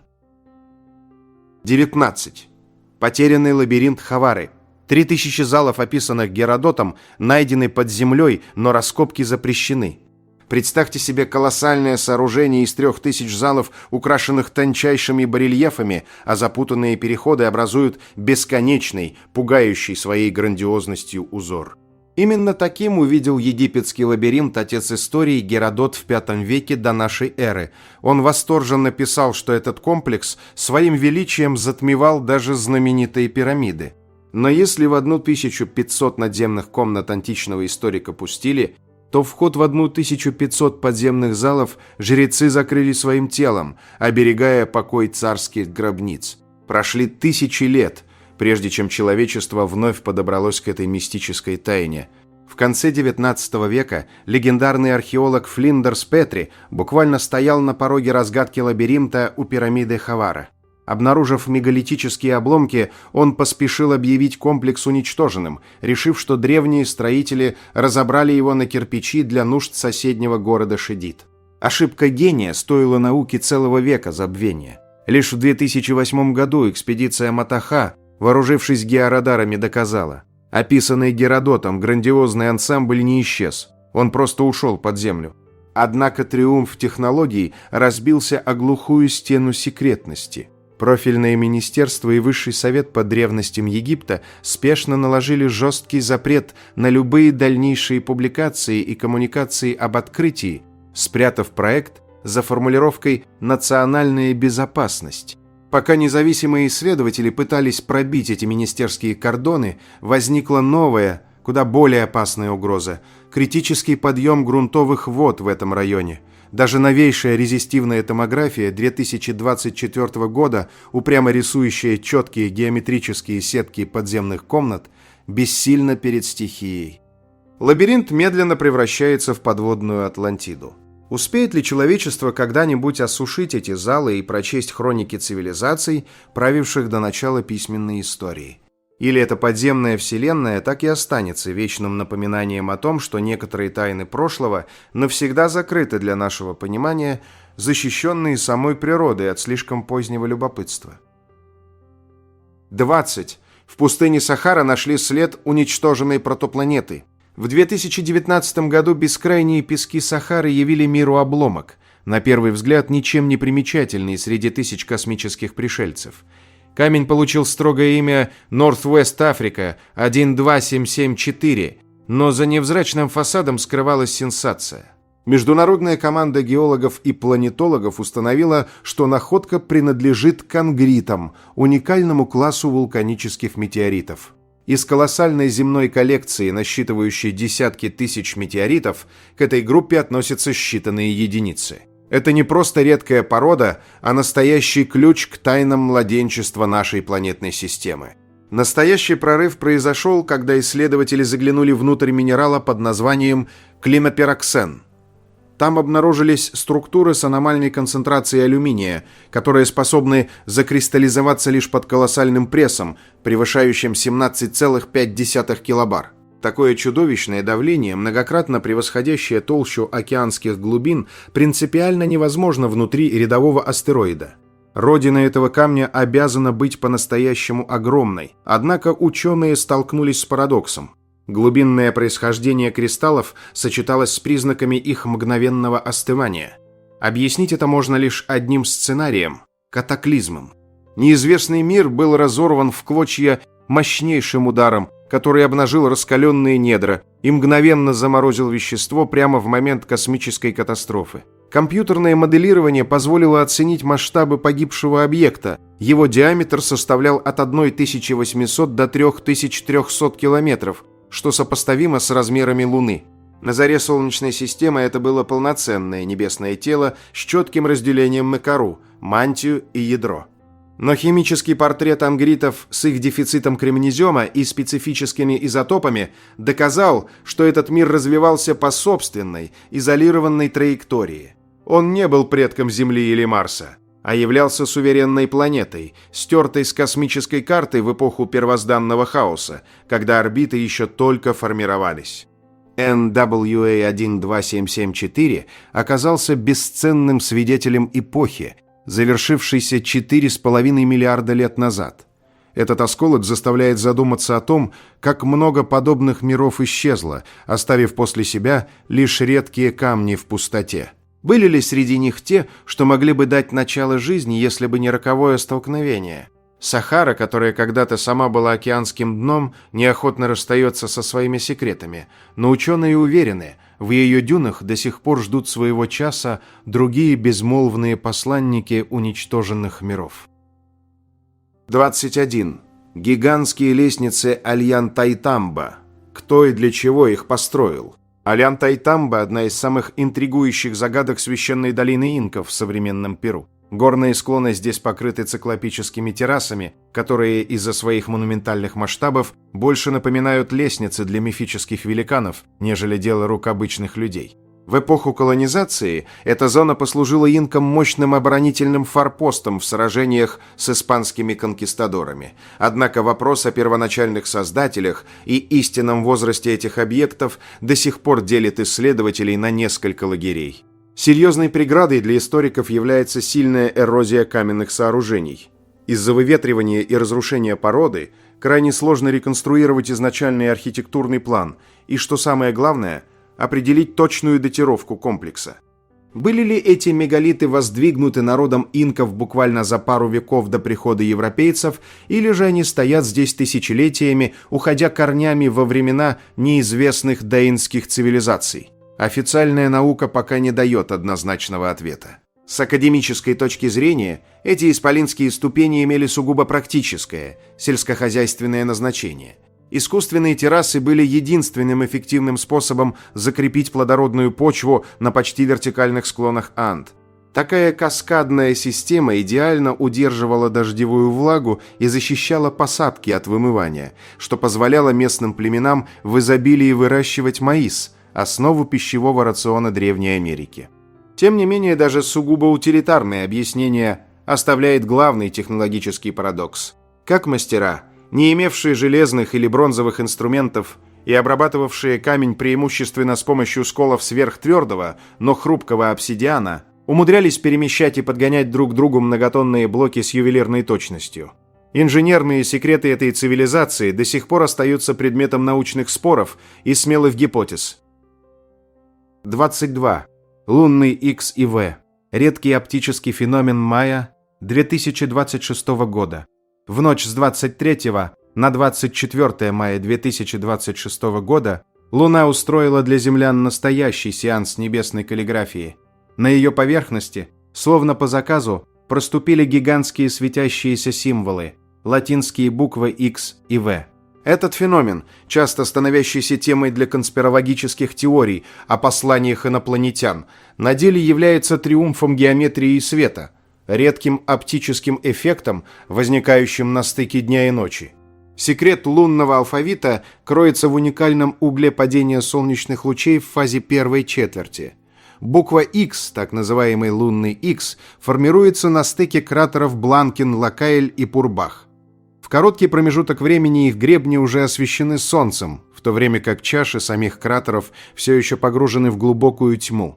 19. Потерянный лабиринт Хавары. 3000 залов, описанных Геродотом, найдены под землей, но раскопки запрещены. Представьте себе колоссальное сооружение из 3000 залов, украшенных тончайшими барельефами, а запутанные переходы образуют бесконечный, пугающий своей грандиозностью узор. Именно таким увидел египетский лабиринт отец истории Геродот в V веке до нашей эры. Он восторженно писал, что этот комплекс своим величием затмевал даже знаменитые пирамиды. Но если в 1500 надземных комнат античного историка пустили, то вход в 1500 подземных залов жрецы закрыли своим телом, оберегая покой царских гробниц. Прошли 1000 лет, прежде чем человечество вновь подобралось к этой мистической тайне. В конце XIX века легендарный археолог Флиндерс Петри буквально стоял на пороге разгадки лабиринта у пирамиды Хавара. Обнаружив мегалитические обломки, он поспешил объявить комплекс уничтоженным, решив, что древние строители разобрали его на кирпичи для нужд соседнего города Шидит. Ошибка гения стоила науке целого века забвения. Лишь в 2008 году экспедиция Матаха, вооружившись георадарами, доказала: описанный Геродотом грандиозный ансамбль не исчез, он просто ушел под землю. Однако триумф технологий разбился о глухую стену секретности. Профильное министерство и Высший совет по древностям Египта спешно наложили жесткий запрет на любые дальнейшие публикации и коммуникации об открытии, спрятав проект за формулировкой «национальная безопасность». Пока независимые исследователи пытались пробить эти министерские кордоны, возникла новая, куда более опасная угроза – критический подъем грунтовых вод в этом районе. Даже новейшая резистивная томография 2024 года, упрямо рисующая четкие геометрические сетки подземных комнат, бессильна перед стихией. Лабиринт медленно превращается в подводную Атлантиду. Успеет ли человечество когда-нибудь осушить эти залы и прочесть хроники цивилизаций, правивших до начала письменной истории? Или эта подземная вселенная так и останется вечным напоминанием о том, что некоторые тайны прошлого навсегда закрыты для нашего понимания, защищенные самой природой от слишком позднего любопытства? 20. В пустыне Сахара нашли след уничтоженной протопланеты. В 2019 году бескрайние пески Сахары явили миру обломок, на первый взгляд ничем не примечательный среди тысяч космических пришельцев. Камень получил строгое имя Northwest Africa 12774, но за невзрачным фасадом скрывалась сенсация. Международная команда геологов и планетологов установила, что находка принадлежит конгритам, уникальному классу вулканических метеоритов. Из колоссальной земной коллекции, насчитывающей десятки тысяч метеоритов, к этой группе относятся считанные единицы. Это не просто редкая порода, а настоящий ключ к тайнам младенчества нашей планетной системы. Настоящий прорыв произошел, когда исследователи заглянули внутрь минерала под названием клинопироксен. Там обнаружились структуры с аномальной концентрацией алюминия, которые способны закристаллизоваться лишь под колоссальным прессом, превышающим 17,5 килобар. Такое чудовищное давление, многократно превосходящее толщу океанских глубин, принципиально невозможно внутри рядового астероида. Родина этого камня обязана быть по-настоящему огромной, однако ученые столкнулись с парадоксом. Глубинное происхождение кристаллов сочеталось с признаками их мгновенного остывания. Объяснить это можно лишь одним сценарием – катаклизмом. Неизвестный мир был разорван в клочья мощнейшим ударом, который обнажил раскаленные недра и мгновенно заморозил вещество прямо в момент космической катастрофы. Компьютерное моделирование позволило оценить масштабы погибшего объекта. Его диаметр составлял от 1800 до 3300 километров, что сопоставимо с размерами Луны. На заре Солнечной системы это было полноценное небесное тело с четким разделением на кору, мантию и ядро. Но химический портрет ангритов с их дефицитом кремнезема и специфическими изотопами доказал, что этот мир развивался по собственной, изолированной траектории. Он не был предком Земли или Марса, а являлся суверенной планетой, стертой с космической карты в эпоху первозданного хаоса, когда орбиты еще только формировались. NWA-12774 оказался бесценным свидетелем эпохи, завершившийся 4,5 миллиарда лет назад. Этот осколок заставляет задуматься о том, как много подобных миров исчезло, оставив после себя лишь редкие камни в пустоте. Были ли среди них те, что могли бы дать начало жизни, если бы не роковое столкновение? Сахара, которая когда-то сама была океанским дном, неохотно расстается со своими секретами, но ученые уверены, в ее дюнах до сих пор ждут своего часа другие безмолвные посланники уничтоженных миров. 21. Гигантские лестницы Ольянтайтамба. Кто и для чего их построил? Ольянтайтамба – одна из самых интригующих загадок священной долины инков в современном Перу. Горные склоны здесь покрыты циклопическими террасами, которые из-за своих монументальных масштабов больше напоминают лестницы для мифических великанов, нежели дело рук обычных людей. В эпоху колонизации эта зона послужила инкам мощным оборонительным форпостом в сражениях с испанскими конкистадорами. Однако вопрос о первоначальных создателях и истинном возрасте этих объектов до сих пор делит исследователей на несколько лагерей. Серьезной преградой для историков является сильная эрозия каменных сооружений. Из-за выветривания и разрушения породы крайне сложно реконструировать изначальный архитектурный план и, что самое главное, определить точную датировку комплекса. Были ли эти мегалиты воздвигнуты народом инков буквально за пару веков до прихода европейцев, или же они стоят здесь тысячелетиями, уходя корнями во времена неизвестных доинских цивилизаций? Официальная наука пока не дает однозначного ответа. С академической точки зрения, эти исполинские ступени имели сугубо практическое, сельскохозяйственное назначение. Искусственные террасы были единственным эффективным способом закрепить плодородную почву на почти вертикальных склонах Анд. Такая каскадная система идеально удерживала дождевую влагу и защищала посадки от вымывания, что позволяло местным племенам в изобилии выращивать маис – основу пищевого рациона Древней Америки. Тем не менее, даже сугубо утилитарное объяснение оставляет главный технологический парадокс. Как мастера, не имевшие железных или бронзовых инструментов и обрабатывавшие камень преимущественно с помощью сколов сверхтвердого, но хрупкого обсидиана, умудрялись перемещать и подгонять друг к другу многотонные блоки с ювелирной точностью. Инженерные секреты этой цивилизации до сих пор остаются предметом научных споров и смелых гипотез. 22. Лунный X и V. Редкий оптический феномен мая 2026 года. В ночь с 23 на 24 мая 2026 года Луна устроила для землян настоящий сеанс небесной каллиграфии. На ее поверхности, словно по заказу, проступили гигантские светящиеся символы, латинские буквы X и V. Этот феномен, часто становящийся темой для конспирологических теорий о посланиях инопланетян, на деле является триумфом геометрии света, редким оптическим эффектом, возникающим на стыке дня и ночи. Секрет лунного алфавита кроется в уникальном угле падения солнечных лучей в фазе первой четверти. Буква X, так называемый лунный X, формируется на стыке кратеров Бланкин, Лакаэль и Пурбах. В короткий промежуток времени их гребни уже освещены Солнцем, в то время как чаши самих кратеров все еще погружены в глубокую тьму.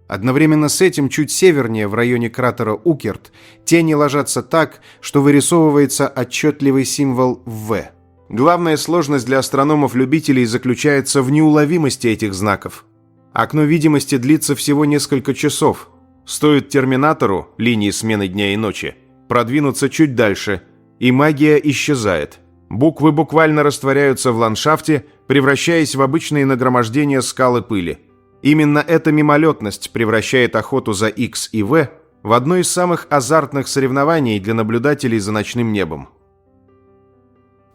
Одновременно с этим, чуть севернее, в районе кратера Укерт, тени ложатся так, что вырисовывается отчетливый символ V. Главная сложность для астрономов-любителей заключается в неуловимости этих знаков. Окно видимости длится всего несколько часов. Стоит терминатору, линии смены дня и ночи, продвинуться чуть дальше, и магия исчезает. Буквы буквально растворяются в ландшафте, превращаясь в обычные нагромождения скал и пыли. Именно эта мимолетность превращает охоту за X и V в одно из самых азартных соревнований для наблюдателей за ночным небом.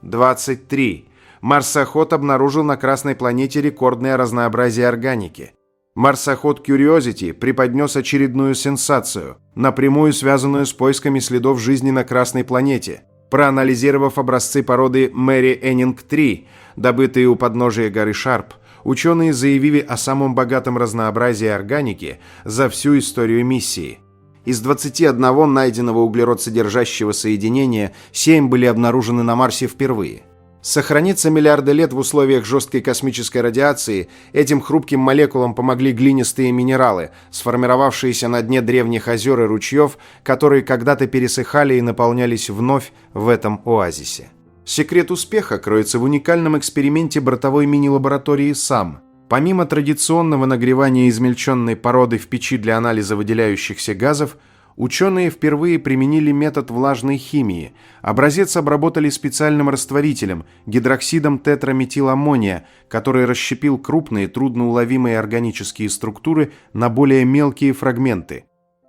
23. Марсоход обнаружил на Красной планете рекордное разнообразие органики. Марсоход Curiosity преподнес очередную сенсацию, напрямую связанную с поисками следов жизни на Красной планете. Проанализировав образцы породы Мэри Эннинг-3, добытые у подножия горы Шарп, ученые заявили о самом богатом разнообразии органики за всю историю миссии. Из 21 найденного углерод-содержащего соединения 7 были обнаружены на Марсе впервые. Сохраниться миллиарды лет в условиях жесткой космической радиации этим хрупким молекулам помогли глинистые минералы, сформировавшиеся на дне древних озер и ручьев, которые когда-то пересыхали и наполнялись вновь в этом оазисе. Секрет успеха кроется в уникальном эксперименте бортовой мини-лаборатории САМ. Помимо традиционного нагревания измельченной породы в печи для анализа выделяющихся газов, ученые впервые применили метод влажной химии. Образец обработали специальным растворителем, гидроксидом тетраметиламония, который расщепил крупные, трудноуловимые органические структуры на более мелкие фрагменты.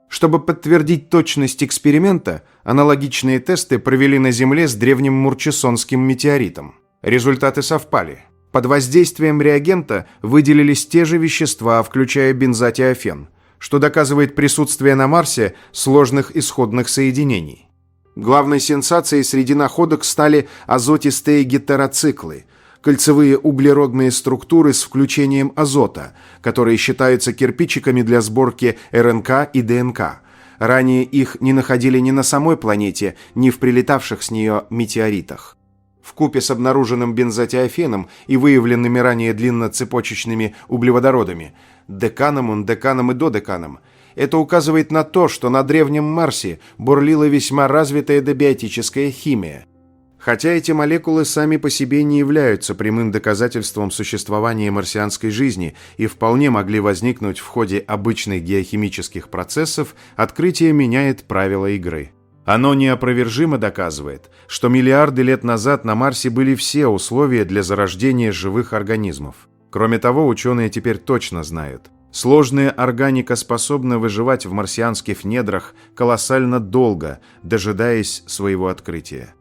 Чтобы подтвердить точность эксперимента, аналогичные тесты провели на Земле с древним мурчисонским метеоритом. Результаты совпали. Под воздействием реагента выделились те же вещества, включая бензотиофен, что доказывает присутствие на Марсе сложных исходных соединений. Главной сенсацией среди находок стали азотистые гетероциклы, кольцевые углеродные структуры с включением азота, которые считаются кирпичиками для сборки РНК и ДНК. Ранее их не находили ни на самой планете, ни в прилетавших с нее метеоритах. Вкупе с обнаруженным бензотиофеном и выявленными ранее длинноцепочечными углеводородами – деканом, деканом и додеканом – это указывает на то, что на древнем Марсе бурлила весьма развитая добиотическая химия. Хотя эти молекулы сами по себе не являются прямым доказательством существования марсианской жизни и вполне могли возникнуть в ходе обычных геохимических процессов, открытие меняет правила игры. Оно неопровержимо доказывает, что миллиарды лет назад на Марсе были все условия для зарождения живых организмов. Кроме того, ученые теперь точно знают, сложная органика способна выживать в марсианских недрах колоссально долго, дожидаясь своего открытия.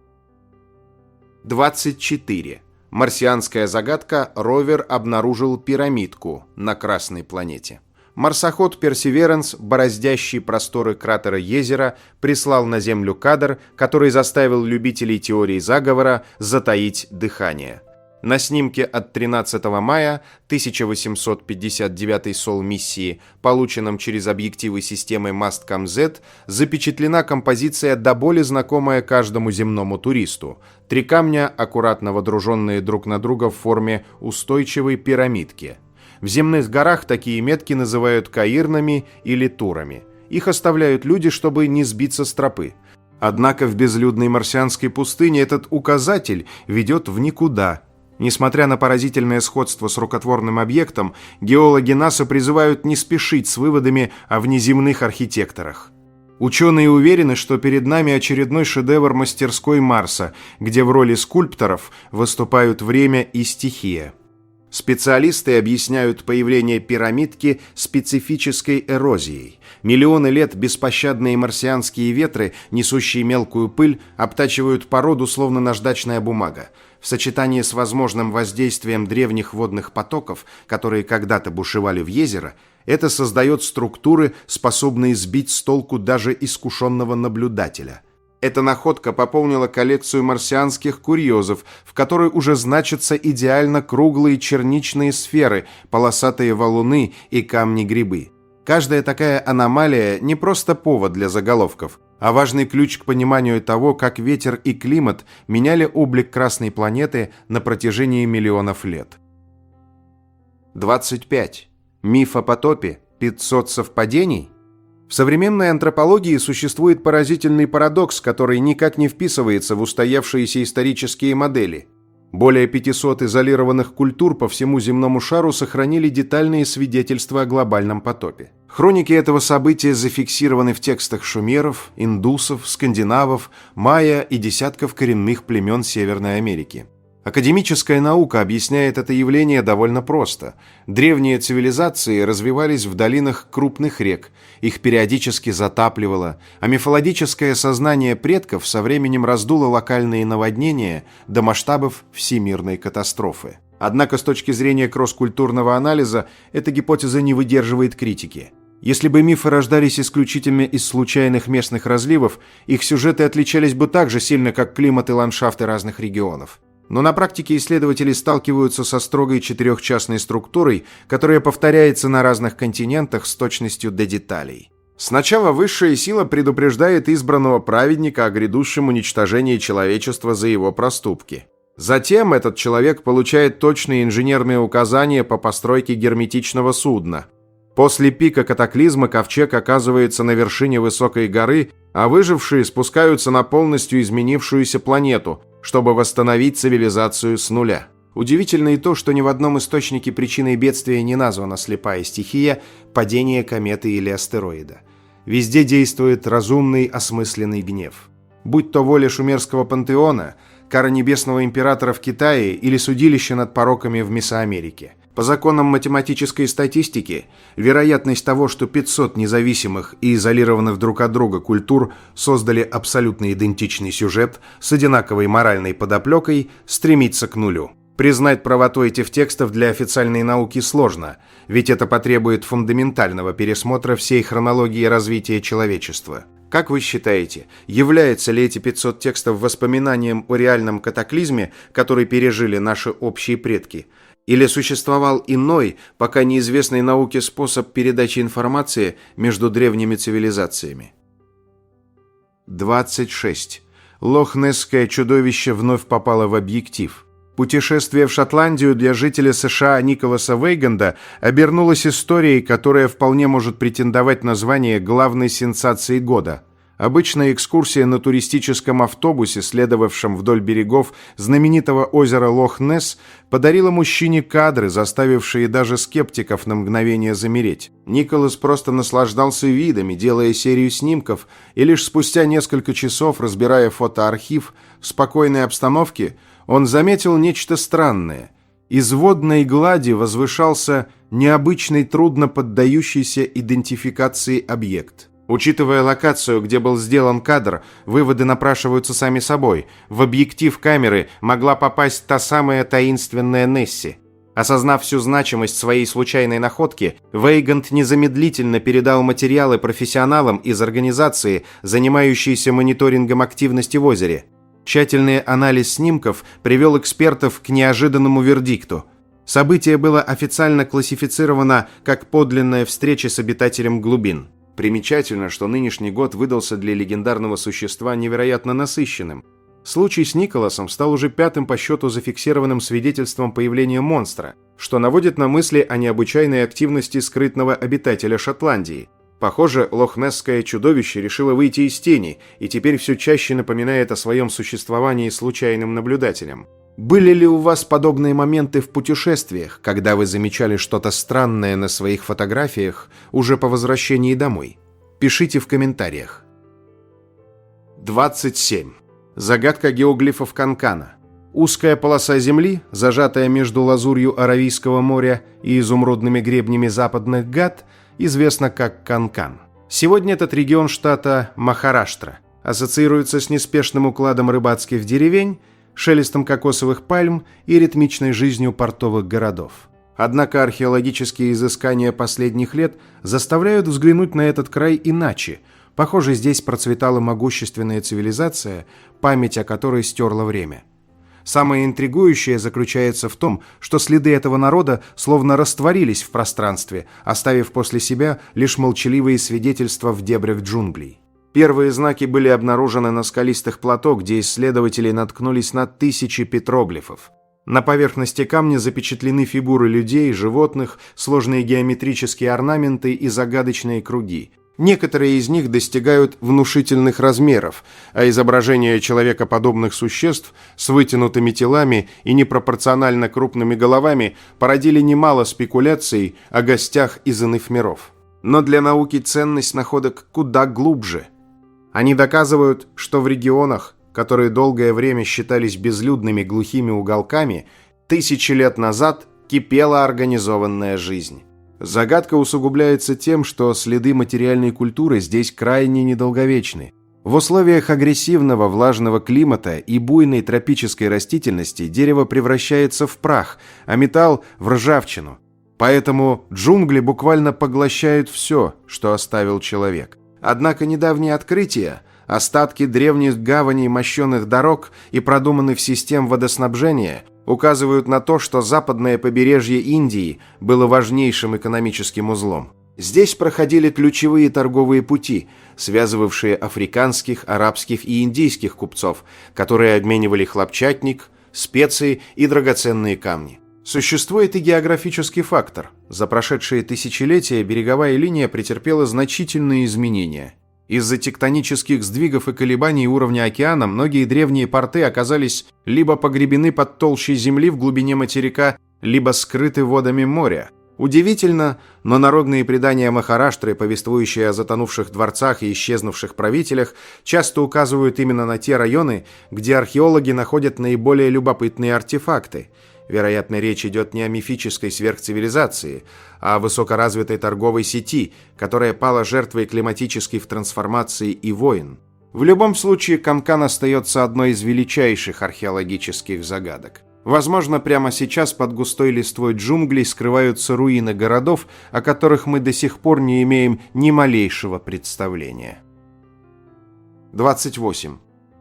24. Марсианская загадка. Ровер обнаружил пирамидку на Красной планете. Марсоход Perseverance, бороздящий просторы кратера Йезера, прислал на Землю кадр, который заставил любителей теории заговора затаить дыхание. На снимке от 13 мая 1859 сол миссии, полученном через объективы системы Mastcam-Z, запечатлена композиция, до боли знакомая каждому земному туристу. Три камня, аккуратно водруженные друг на друга в форме устойчивой пирамидки. В земных горах такие метки называют каирнами или турами. Их оставляют люди, чтобы не сбиться с тропы. Однако в безлюдной марсианской пустыне этот указатель ведет в никуда. Несмотря на поразительное сходство с рукотворным объектом, геологи НАСА призывают не спешить с выводами о внеземных архитекторах. Ученые уверены, что перед нами очередной шедевр мастерской Марса, где в роли скульпторов выступают время и стихия. Специалисты объясняют появление пирамидки специфической эрозией. Миллионы лет беспощадные марсианские ветры, несущие мелкую пыль, обтачивают породу, словно наждачная бумага. в сочетании с возможным воздействием древних водных потоков, которые когда-то бушевали в Езеро, это создает структуры, способные сбить с толку даже искушенного наблюдателя. Эта находка пополнила коллекцию марсианских курьезов, в которой уже значатся идеально круглые черничные сферы, полосатые валуны и камни-грибы. Каждая такая аномалия не просто повод для заголовков, а важный ключ к пониманию того, как ветер и климат меняли облик Красной планеты на протяжении миллионов лет. 25. Миф о потопе. 500 совпадений? В современной антропологии существует поразительный парадокс, который никак не вписывается в устоявшиеся исторические модели. Более 500 изолированных культур по всему земному шару сохранили детальные свидетельства о глобальном потопе. Хроники этого события зафиксированы в текстах шумеров, индусов, скандинавов, майя и десятков коренных племен Северной Америки. Академическая наука объясняет это явление довольно просто. Древние цивилизации развивались в долинах крупных рек, их периодически затапливало, а мифологическое сознание предков со временем раздуло локальные наводнения до масштабов всемирной катастрофы. Однако с точки зрения кросс-культурного анализа эта гипотеза не выдерживает критики. Если бы мифы рождались исключительно из случайных местных разливов, их сюжеты отличались бы так же сильно, как климат и ландшафты разных регионов. Но на практике исследователи сталкиваются со строгой четырехчастной структурой, которая повторяется на разных континентах с точностью до деталей. Сначала высшая сила предупреждает избранного праведника о грядущем уничтожении человечества за его проступки. Затем этот человек получает точные инженерные указания по постройке герметичного судна. После пика катаклизма ковчег оказывается на вершине высокой горы, а выжившие спускаются на полностью изменившуюся планету, чтобы восстановить цивилизацию с нуля. Удивительно и то, что ни в одном источнике причиной бедствия не названа слепая стихия, падение кометы или астероида. Везде действует разумный, осмысленный гнев. Будь то воля шумерского пантеона, кара небесного императора в Китае или судилище над пороками в Месоамерике. По законам математической статистики, вероятность того, что 500 независимых и изолированных друг от друга культур создали абсолютно идентичный сюжет с одинаковой моральной подоплекой, стремится к нулю. Признать правоту этих текстов для официальной науки сложно, ведь это потребует фундаментального пересмотра всей хронологии развития человечества. Как вы считаете, являются ли эти 500 текстов воспоминанием о реальном катаклизме, который пережили наши общие предки? Или существовал иной, пока неизвестный науке способ передачи информации между древними цивилизациями? 26. Лох-Несское чудовище вновь попало в объектив. Путешествие в Шотландию для жителя США Николаса Вейганда обернулось историей, которая вполне может претендовать на звание главной сенсации года. Обычная экскурсия на туристическом автобусе, следовавшем вдоль берегов знаменитого озера Лох-Несс, подарила мужчине кадры, заставившие даже скептиков на мгновение замереть. Николас просто наслаждался видами, делая серию снимков, и лишь спустя несколько часов, разбирая фотоархив в спокойной обстановке, он заметил нечто странное. Из водной глади возвышался необычный, трудно поддающийся идентификации объект. Учитывая локацию, где был сделан кадр, выводы напрашиваются сами собой. В объектив камеры могла попасть та самая таинственная Несси. Осознав всю значимость своей случайной находки, Вейгант незамедлительно передал материалы профессионалам из организации, занимающейся мониторингом активности в озере. Тщательный анализ снимков привел экспертов к неожиданному вердикту. Событие было официально классифицировано как подлинная встреча с обитателем глубин. Примечательно, что нынешний год выдался для легендарного существа невероятно насыщенным. Случай с Николасом стал уже пятым по счету зафиксированным свидетельством появления монстра, что наводит на мысли о необычайной активности скрытного обитателя Шотландии. Похоже, лох-несское чудовище решило выйти из тени и теперь все чаще напоминает о своем существовании случайным наблюдателям. Были ли у вас подобные моменты в путешествиях, когда вы замечали что-то странное на своих фотографиях уже по возвращении домой? Пишите в комментариях. 27. Загадка геоглифов Канкана. Узкая полоса земли, зажатая между лазурью Аравийского моря и изумрудными гребнями западных Гат, известна как Канкан. Сегодня этот регион штата Махараштра ассоциируется с неспешным укладом рыбацких деревень, шелестом кокосовых пальм и ритмичной жизнью портовых городов. Однако археологические изыскания последних лет заставляют взглянуть на этот край иначе. Похоже, здесь процветала могущественная цивилизация, память о которой стерла время. Самое интригующее заключается в том, что следы этого народа словно растворились в пространстве, оставив после себя лишь молчаливые свидетельства в дебрях джунглей. Первые знаки были обнаружены на скалистых плато, где исследователи наткнулись на тысячи петроглифов. На поверхности камня запечатлены фигуры людей, животных, сложные геометрические орнаменты и загадочные круги. Некоторые из них достигают внушительных размеров, а изображения человекоподобных существ с вытянутыми телами и непропорционально крупными головами породили немало спекуляций о гостях из иных миров. Но для науки ценность находок куда глубже. Они доказывают, что в регионах, которые долгое время считались безлюдными глухими уголками, тысячи лет назад кипела организованная жизнь. Загадка усугубляется тем, что следы материальной культуры здесь крайне недолговечны. В условиях агрессивного влажного климата и буйной тропической растительности дерево превращается в прах, а металл – в ржавчину. Поэтому джунгли буквально поглощают все, что оставил человек. Однако недавние открытия, остатки древних гаваней мощенных дорог и продуманных систем водоснабжения указывают на то, что западное побережье Индии было важнейшим экономическим узлом. Здесь проходили ключевые торговые пути, связывавшие африканских, арабских и индийских купцов, которые обменивали хлопчатник, специи и драгоценные камни. Существует и географический фактор. За прошедшие тысячелетия береговая линия претерпела значительные изменения. Из-за тектонических сдвигов и колебаний уровня океана многие древние порты оказались либо погребены под толщей земли в глубине материка, либо скрыты водами моря. Удивительно, но народные предания Махараштры, повествующие о затонувших дворцах и исчезнувших правителях, часто указывают именно на те районы, где археологи находят наиболее любопытные артефакты. Вероятно, речь идет не о мифической сверхцивилизации, а о высокоразвитой торговой сети, которая пала жертвой климатических трансформаций и войн. В любом случае, Канкан остается одной из величайших археологических загадок. Возможно, прямо сейчас под густой листвой джунглей скрываются руины городов, о которых мы до сих пор не имеем ни малейшего представления. 28.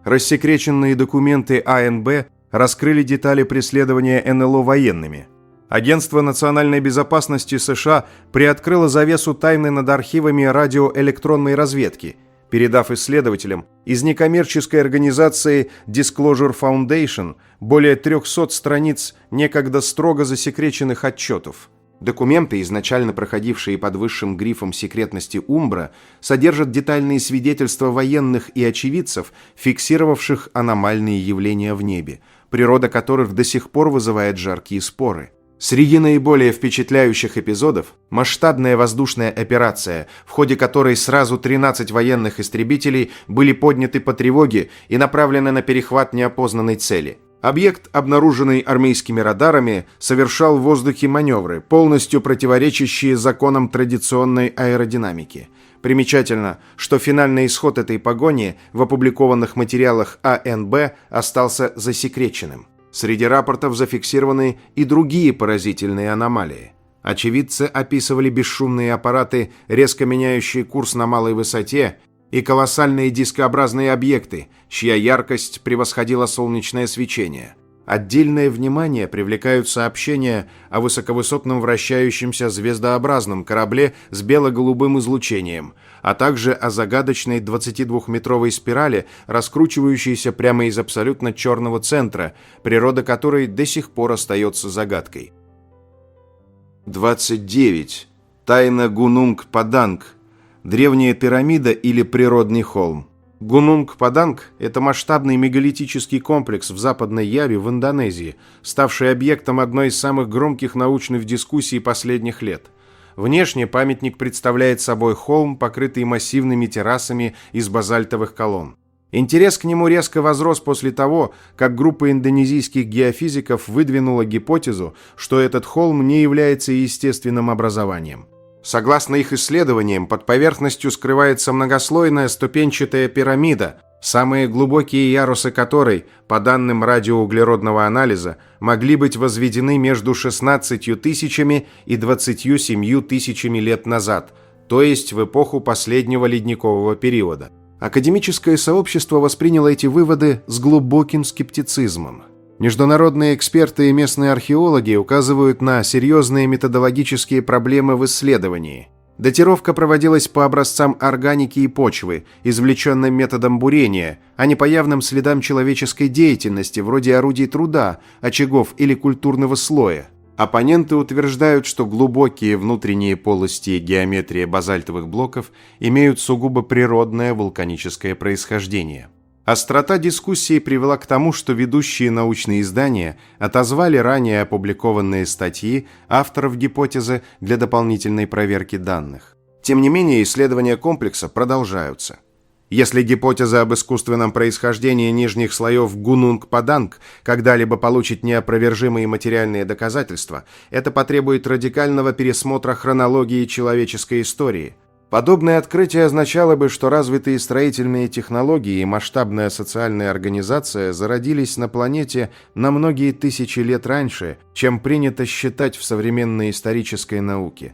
Рассекреченные документы АНБ раскрыли детали преследования НЛО военными. Агентство национальной безопасности США приоткрыло завесу тайны над архивами радиоэлектронной разведки, передав исследователям из некоммерческой организации Disclosure Foundation более 300 страниц некогда строго засекреченных отчетов. Документы, изначально проходившие под высшим грифом секретности Умбра, содержат детальные свидетельства военных и очевидцев, фиксировавших аномальные явления в небе, природа которых до сих пор вызывает жаркие споры. Среди наиболее впечатляющих эпизодов – масштабная воздушная операция, в ходе которой сразу 13 военных истребителей были подняты по тревоге и направлены на перехват неопознанной цели. Объект, обнаруженный армейскими радарами, совершал в воздухе маневры, полностью противоречащие законам традиционной аэродинамики. Примечательно, что финальный исход этой погони в опубликованных материалах АНБ остался засекреченным. Среди рапортов зафиксированы и другие поразительные аномалии. Очевидцы описывали бесшумные аппараты, резко меняющие курс на малой высоте, и колоссальные дискообразные объекты, чья яркость превосходила солнечное свечение. Отдельное внимание привлекают сообщения о высоковысотном вращающемся звездообразном корабле с бело-голубым излучением, а также о загадочной 22-метровой спирали, раскручивающейся прямо из абсолютно черного центра, природа которой до сих пор остается загадкой. 29. Тайна Гунунг-Паданг. Древняя пирамида или природный холм. Гунунг-Паданг – это масштабный мегалитический комплекс в Западной Яве в Индонезии, ставший объектом одной из самых громких научных дискуссий последних лет. Внешне памятник представляет собой холм, покрытый массивными террасами из базальтовых колонн. Интерес к нему резко возрос после того, как группа индонезийских геофизиков выдвинула гипотезу, что этот холм не является естественным образованием. Согласно их исследованиям, под поверхностью скрывается многослойная ступенчатая пирамида, самые глубокие ярусы которой, по данным радиоуглеродного анализа, могли быть возведены между 16 тысячами и 27 тысячами лет назад, то есть в эпоху последнего ледникового периода. Академическое сообщество восприняло эти выводы с глубоким скептицизмом. Международные эксперты и местные археологи указывают на серьезные методологические проблемы в исследовании. Датировка проводилась по образцам органики и почвы, извлеченным методом бурения, а не по явным следам человеческой деятельности, вроде орудий труда, очагов или культурного слоя. Оппоненты утверждают, что глубокие внутренние полости и геометрия базальтовых блоков имеют сугубо природное вулканическое происхождение. Острота дискуссии привела к тому, что ведущие научные издания отозвали ранее опубликованные статьи авторов гипотезы для дополнительной проверки данных. Тем не менее, исследования комплекса продолжаются. Если гипотеза об искусственном происхождении нижних слоев Гунунг-Паданг когда-либо получит неопровержимые материальные доказательства, это потребует радикального пересмотра хронологии человеческой истории. Подобное открытие означало бы, что развитые строительные технологии и масштабная социальная организация зародились на планете на многие тысячи лет раньше, чем принято считать в современной исторической науке.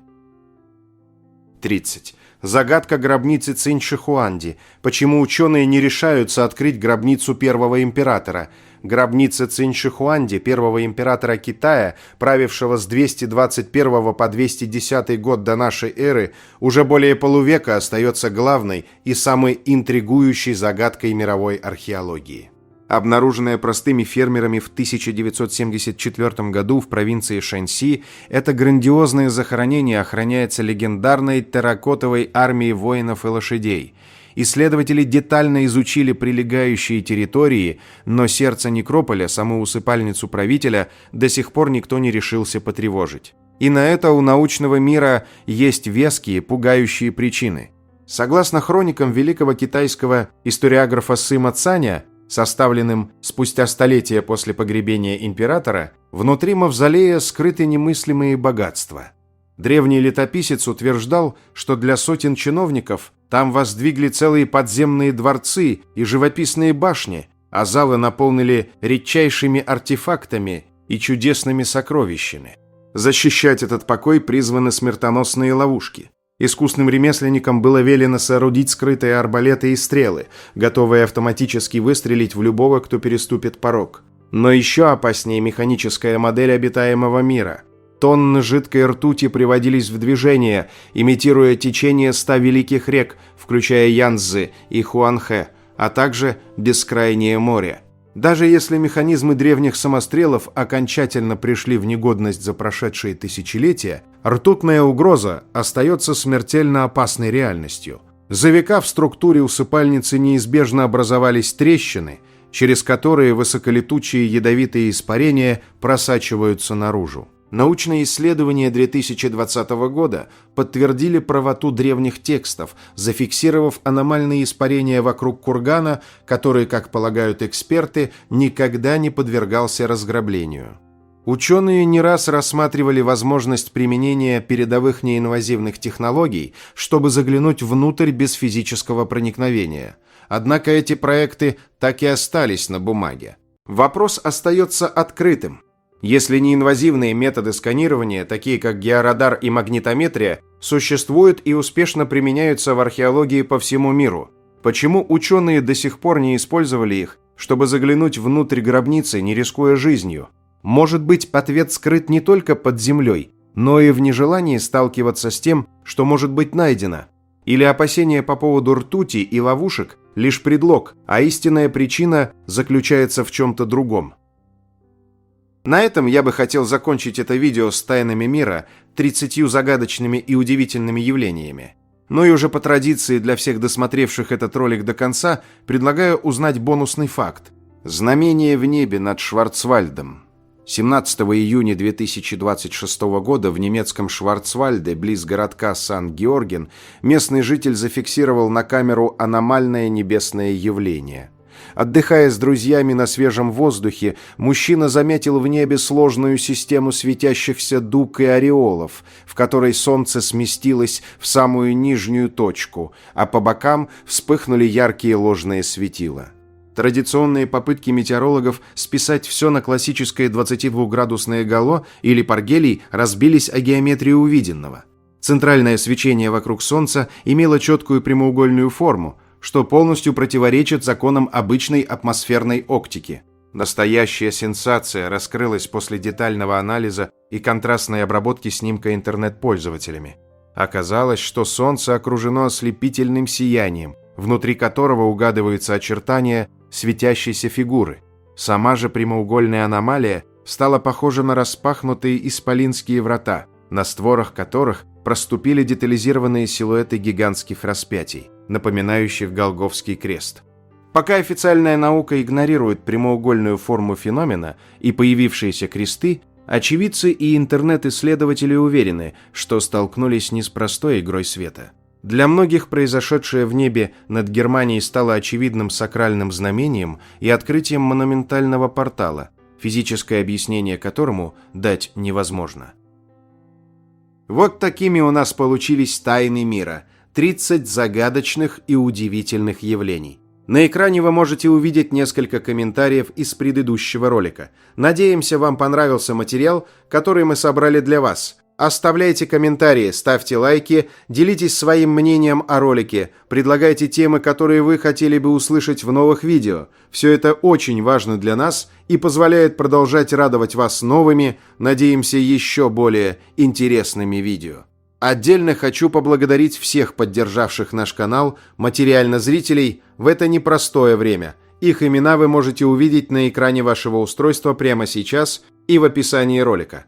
30. Загадка гробницы Цинь-Шихуанди. Почему ученые не решаются открыть гробницу первого императора? Гробница Цинь-Шихуанди, первого императора Китая, правившего с 221 по 210 год до нашей эры, уже более полувека остается главной и самой интригующей загадкой мировой археологии. Обнаруженная простыми фермерами в 1974 году в провинции Шэньси, это грандиозное захоронение охраняется легендарной терракотовой армией воинов и лошадей. Исследователи детально изучили прилегающие территории, но сердце некрополя, саму усыпальницу правителя, до сих пор никто не решился потревожить. И на это у научного мира есть веские, пугающие причины. Согласно хроникам великого китайского историографа Сыма Цаня, составленным спустя столетия после погребения императора, внутри мавзолея скрыты немыслимые богатства. Древний летописец утверждал, что для сотен чиновников там воздвигли целые подземные дворцы и живописные башни, а залы наполнили редчайшими артефактами и чудесными сокровищами. Защищать этот покой призваны смертоносные ловушки. Искусным ремесленникам было велено соорудить скрытые арбалеты и стрелы, готовые автоматически выстрелить в любого, кто переступит порог. Но еще опаснее механическая модель обитаемого мира. Тонны жидкой ртути приводились в движение, имитируя течение 100 великих рек, включая Янцзы и Хуанхэ, а также бескрайнее море. Даже если механизмы древних самострелов окончательно пришли в негодность за прошедшие тысячелетия, ртутная угроза остается смертельно опасной реальностью. За века в структуре усыпальницы неизбежно образовались трещины, через которые высоколетучие ядовитые испарения просачиваются наружу. Научные исследования 2020 года подтвердили правоту древних текстов, зафиксировав аномальные испарения вокруг кургана, который, как полагают эксперты, никогда не подвергался разграблению. Ученые не раз рассматривали возможность применения передовых неинвазивных технологий, чтобы заглянуть внутрь без физического проникновения. Однако эти проекты так и остались на бумаге. Вопрос остается открытым. Если неинвазивные методы сканирования, такие как георадар и магнитометрия, существуют и успешно применяются в археологии по всему миру, почему ученые до сих пор не использовали их, чтобы заглянуть внутрь гробницы, не рискуя жизнью? Может быть, ответ скрыт не только под землей, но и в нежелании сталкиваться с тем, что может быть найдено? Или опасения по поводу ртути и ловушек – лишь предлог, а истинная причина заключается в чем-то другом? На этом я бы хотел закончить это видео с тайнами мира, 30 загадочными и удивительными явлениями. Ну и уже по традиции для всех досмотревших этот ролик до конца предлагаю узнать бонусный факт. Знамение в небе над Шварцвальдом. 17 июня 2026 года в немецком Шварцвальде, близ городка Сан-Георген, местный житель зафиксировал на камеру аномальное небесное явление. Отдыхая с друзьями на свежем воздухе, мужчина заметил в небе сложную систему светящихся дуг и ореолов, в которой солнце сместилось в самую нижнюю точку, а по бокам вспыхнули яркие ложные светила. Традиционные попытки метеорологов списать все на классическое 22-градусное гало или паргелий разбились о геометрию увиденного. Центральное свечение вокруг Солнца имело четкую прямоугольную форму, что полностью противоречит законам обычной атмосферной оптики. Настоящая сенсация раскрылась после детального анализа и контрастной обработки снимка интернет-пользователями. Оказалось, что Солнце окружено ослепительным сиянием, внутри которого угадываются очертания светящейся фигуры. Сама же прямоугольная аномалия стала похожа на распахнутые исполинские врата, на створах которых проступили детализированные силуэты гигантских распятий, напоминающих Голгофский крест. Пока официальная наука игнорирует прямоугольную форму феномена и появившиеся кресты, очевидцы и интернет-исследователи уверены, что столкнулись не с простой игрой света. Для многих произошедшее в небе над Германией стало очевидным сакральным знамением и открытием монументального портала, физическое объяснение которому дать невозможно. Вот такими у нас получились тайны мира. 30 загадочных и удивительных явлений. На экране вы можете увидеть несколько комментариев из предыдущего ролика. Надеемся, вам понравился материал, который мы собрали для вас. Оставляйте комментарии, ставьте лайки, делитесь своим мнением о ролике, предлагайте темы, которые вы хотели бы услышать в новых видео. Все это очень важно для нас и позволяет продолжать радовать вас новыми, надеемся, еще более интересными видео. Отдельно хочу поблагодарить всех поддержавших наш канал, материально зрителей, в это непростое время. Их имена вы можете увидеть на экране вашего устройства прямо сейчас и в описании ролика.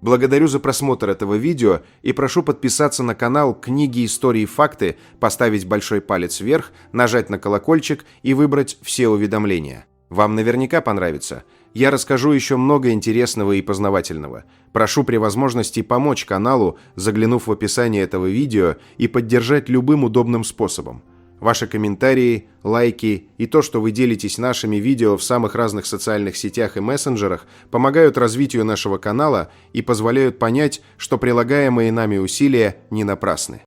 Благодарю за просмотр этого видео и прошу подписаться на канал «Книги, истории, факты», поставить большой палец вверх, нажать на колокольчик и выбрать все уведомления. Вам наверняка понравится. Я расскажу еще много интересного и познавательного. Прошу при возможности помочь каналу, заглянув в описание этого видео, и поддержать любым удобным способом. Ваши комментарии, лайки и то, что вы делитесь нашими видео в самых разных социальных сетях и мессенджерах, помогают развитию нашего канала и позволяют понять, что прилагаемые нами усилия не напрасны.